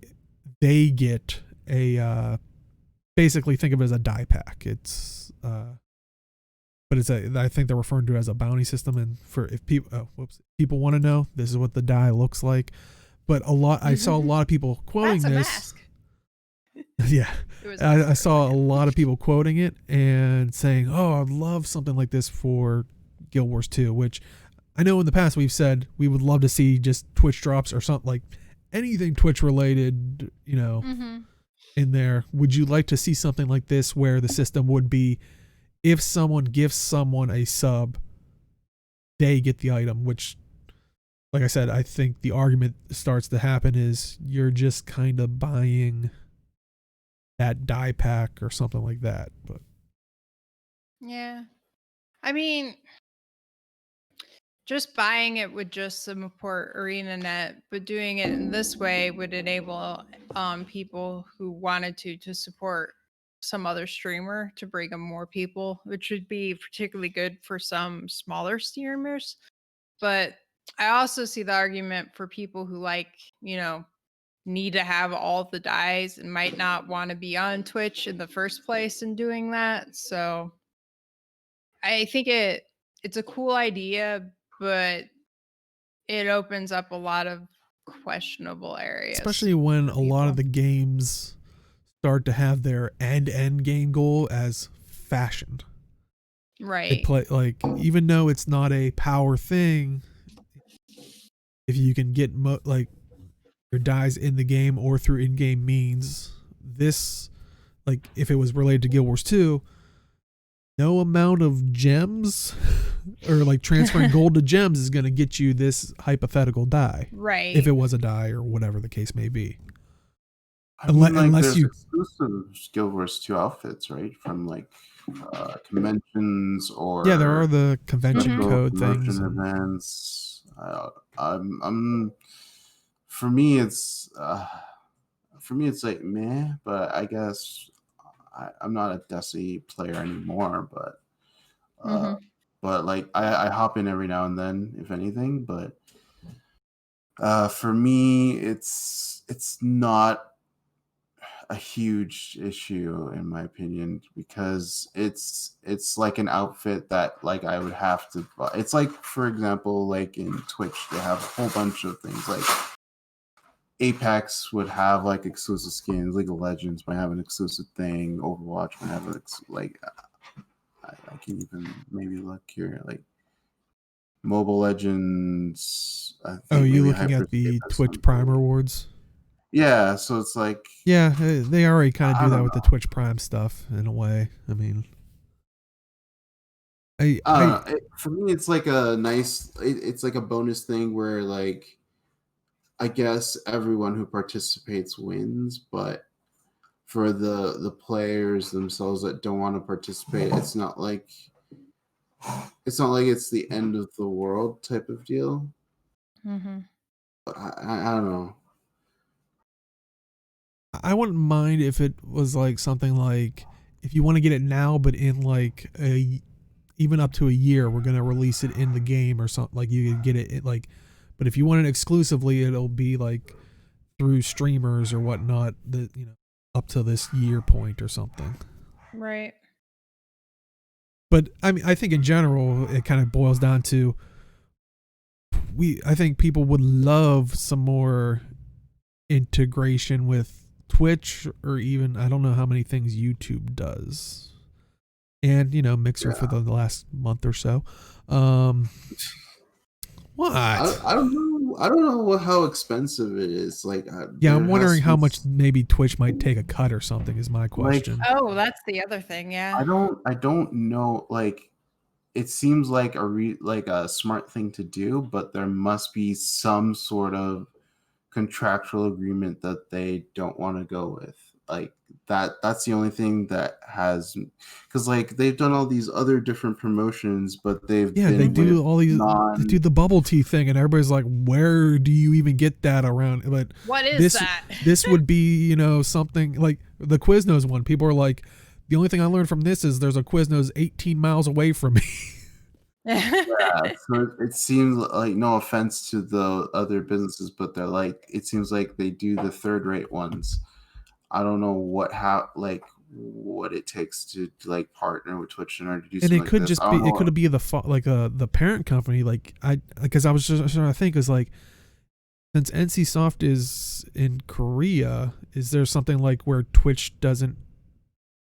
get a basically think of it as a die pack. It's but it's I think they're referring to it as a bounty system, and for if people people want to know, this is what the die looks like. But I saw a lot of people quoting That's a this. mask. Yeah, I saw a lot of people quoting it and saying, "Oh, I'd love something like this for Guild Wars 2," which I know in the past we've said we would love to see just Twitch drops or something, like anything Twitch related, in there. Would you like to see something like this where the system would be, if someone gives someone a sub, they get the item, which, like I said, I think the argument starts to happen is you're just kind of buying that die pack or something like that. But yeah, I mean, just buying it would just support ArenaNet, but doing it in this way would enable people who wanted to support some other streamer to bring them more people, which would be particularly good for some smaller streamers. But I also see the argument for people who need to have all the dies and might not want to be on Twitch in the first place in doing that. So I think it's a cool idea, but it opens up a lot of questionable areas. Especially when a lot of the games start to have their end game goal as fashion. Right. They play, like, even though it's not a power thing, if you can get your dies in the game or through in-game means, this, like, if it was related to Guild Wars 2, no amount of gems or like transferring gold to gems is going to get you this hypothetical die. Right. If it was a die or whatever the case may be. I mean, like, unless there's you exclusive Guild Wars 2 outfits, right? From like conventions or yeah, there are the convention Mhm. code promotion things. and- events. I'm for me it's like meh, but I guess I'm not a Desi player anymore, but Mhm. like I hop in every now and then, if anything. But for me, it's not a huge issue in my opinion, because it's like an outfit that like I would have to buy. It's like, for example, like in Twitch, they have a whole bunch of things. Like Apex would have like exclusive skins. League of Legends might have an exclusive thing. Overwatch might have like I can even maybe look here, like Mobile Legends. I think Oh, you maybe looking at the Hyperscape has Twitch something. Prime rewards? Yeah, so it's like, Yeah, they already kind of I do that don't with the know. Twitch Prime stuff in a way. I mean, I don't know. For me, it's like a nice. It's like a bonus thing where, like, I guess everyone who participates wins, but for the players themselves that don't want to participate, it's not like it's the end of the world type of deal. Mhm. But I don't know. I wouldn't mind if it was like something like if you want to get it now, but in like even up to a year, we're gonna release it in the game or something. Like you could get it like, but if you want it exclusively, it'll be like through streamers or whatnot. That up to this year point or something. Right. But I mean, I think in general, it kind of boils down to I think people would love some more integration with Twitch, or even I don't know how many things YouTube does, and Mixer for the last month or so. What? I don't know. I don't know how expensive it is. Like, Yeah, I'm wondering how much s- maybe Twitch might take a cut or something. Is my question. Oh, that's the other thing. Yeah. I don't know. Like, it seems like like a smart thing to do, but there must be some sort of contractual agreement that they don't want to go with. Like, that's the only thing that has, because like they've done all these other different promotions, but they've Yeah, been they do with all these. They do the bubble tea thing, and everybody's like, "Where do you even get that around?" But What is that? this would be, something like the Quiznos one. People are like, "The only thing I learned from this is there's a Quiznos 18 miles away from me." Yeah, so it seems like, no offense to the other businesses, but they're like, it seems like they do the third rate ones. I don't know what it takes to like partner with Twitch in order to do And something it like could this. just I be, don't it know. could be the parent company. Like because I was just trying to think, is like, since NCSoft is in Korea, is there something like where Twitch isn't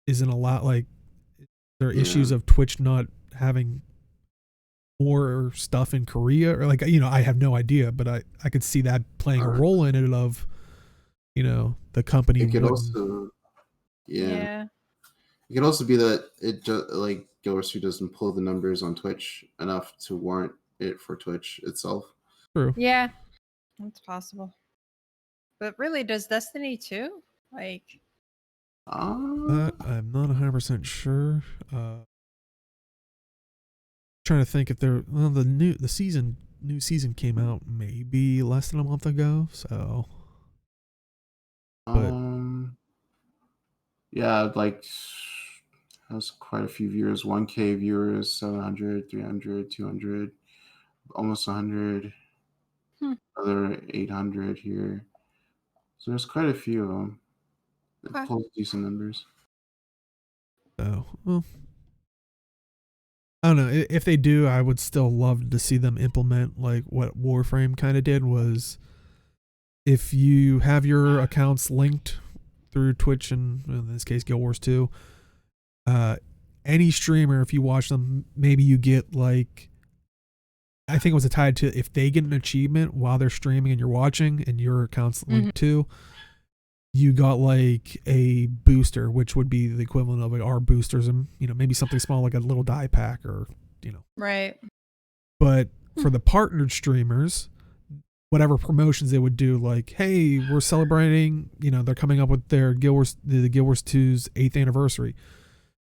allowed, like there are issues of Twitch not having more stuff in Korea, or like, I have no idea, but I could see that playing a role in it of, the company It could wouldn't. also, yeah. Yeah. It could also be that it just like Guild Wars 2 doesn't pull the numbers on Twitch enough to warrant it for Twitch itself. True. Yeah. That's possible. But really, does Destiny 2? Like, That I'm not 100% sure. Trying to think if the new season came out maybe less than a month ago, so. But yeah, like, has quite a few viewers, 1K viewers, 700, 300, 200, almost 100, other 800 here. So there's quite a few of them. It pulls decent numbers. So, well, I don't know. If they do, I would still love to see them implement like what Warframe kind of did. Was if you have your accounts linked through Twitch, and in this case Guild Wars 2, any streamer, if you watch them, maybe you get like, I think it was tied to, if they get an achievement while they're streaming and you're watching and your account's linked to, you got like a booster, which would be the equivalent of like our boosters, and maybe something small like a little die pack or Right. But for the partnered streamers, whatever promotions they would do, like, hey, we're celebrating, they're coming up with their Guild Wars 2's 8th anniversary.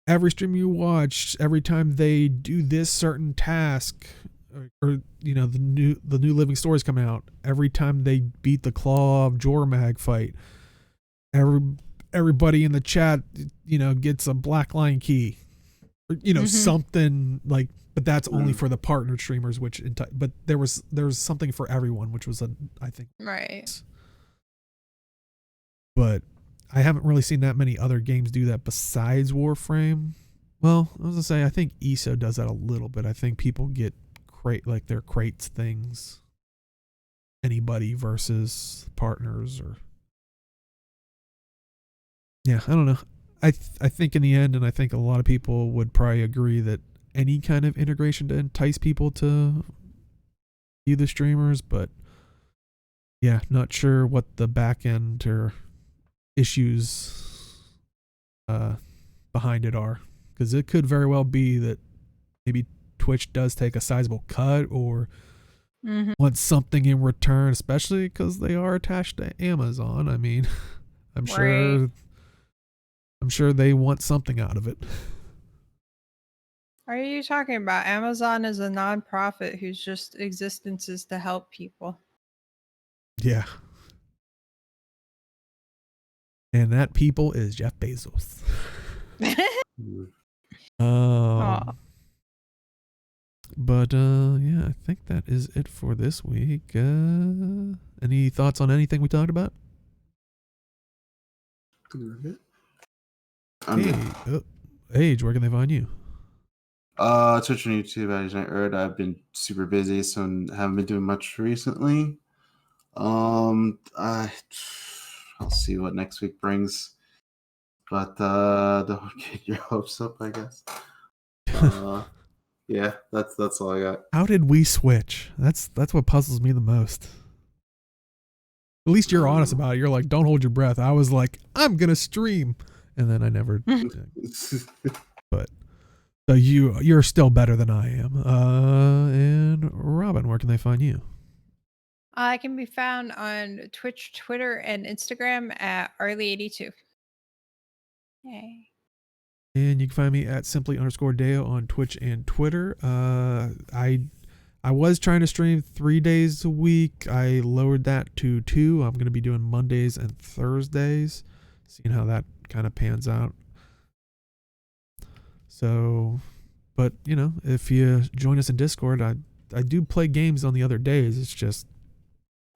Every stream you watch, every time they do this certain task, or the new Living Stories come out, every time they beat the Claw of Jormag fight, everybody in the chat, gets a Black Lion key, or something like. But that's only for the partnered streamers, but there was something for everyone, which was I think right. But I haven't really seen that many other games do that besides Warframe. Well, I was gonna say I think ESO does that a little bit. I think people get their crates things. Anybody versus partners, or yeah, I don't know. I think in the end, and I think a lot of people would probably agree that any kind of integration to entice people to view the streamers, but yeah, not sure what the back end or issues behind it are, because it could very well be that maybe Twitch does take a sizable cut or wants something in return, especially because they are attached to Amazon. I mean, I'm sure they want something out of it. Are you talking about? Amazon is a nonprofit whose just existence is to help people. Yeah. And that people is Jeff Bezos. But yeah, I think that is it for this week. Any thoughts on anything we talked about? Age, where can they find you? Twitch and YouTube, ArenaNet. I've been super busy, so I haven't been doing much recently. I'll see what next week brings, but don't get your hopes up, I guess. Yeah, that's all I got. How did we switch? That's what puzzles me the most. At least you're honest about it. You're like, don't hold your breath. I was like, I'm gonna stream, and then I never. But so you're still better than I am. And Robin, where can they find you? I can be found on Twitch, Twitter, and Instagram at Arlie82. Yay. And you can find me at simply_Deo on Twitch and Twitter. I was trying to stream 3 days a week. I lowered that to 2. I'm going to be doing Mondays and Thursdays, seeing how that kind of pans out. So, but if you join us in Discord, I do play games on the other days. It's just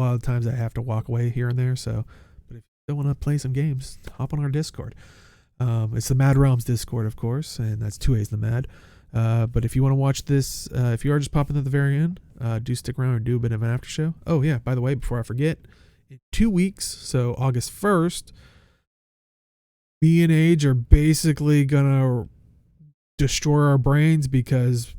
a lot of times I have to walk away here and there. So, but if you still want to play some games, hop on our Discord. It's the Mad Realms Discord, of course, and that's 2 A's the Mad. But if you want to watch this, if you are just popping at the very end, do stick around and do a bit of an after show. Oh yeah, by the way, before I forget, in 2 weeks, so August 1st, me and Age are basically gonna destroy our brains, because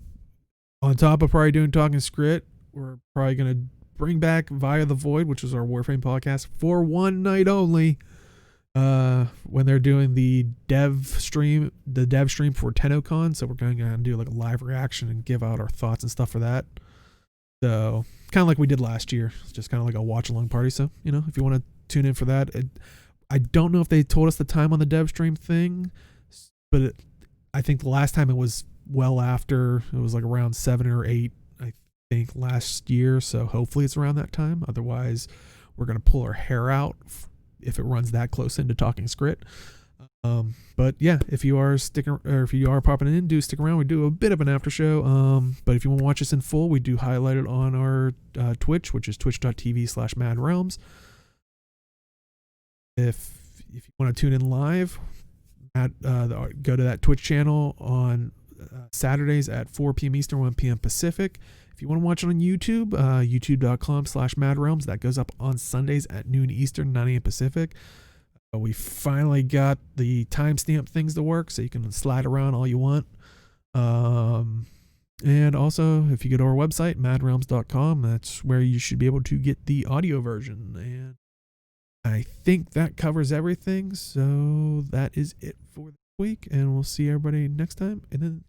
on top of probably doing Talking Skritt, we're probably gonna bring back Via the Void, which is our Warframe podcast, for one night only. When they're doing the dev stream for TennoCon, so we're going to do like a live reaction and give out our thoughts and stuff for that. So kind of like we did last year, it's just kind of like a watch along party. So if you want to tune in for that, I don't know if they told us the time on the dev stream thing, but I think the last time it was well after. It was like around 7 or 8, I think, last year. So hopefully it's around that time. Otherwise, we're gonna pull our hair out if it runs that close into Talking Skritt. But yeah, if you are popping in, do stick around. We do a bit of an after show. But if you want to watch us in full, we do highlight it on our Twitch, which is twitch.tv/madrealms. If you want to tune in live, go to that Twitch channel on Saturdays at 4 p.m. Eastern, 1 p.m. Pacific. If you want to watch it on YouTube, youtube.com/madrealms. That goes up on Sundays at noon Eastern, 9 a.m. Pacific. We finally got the timestamp things to work, so you can slide around all you want. And also, if you go to our website, madrealms.com, that's where you should be able to get the audio version. And I think that covers everything. So that is it for this week, and we'll see everybody next time. And then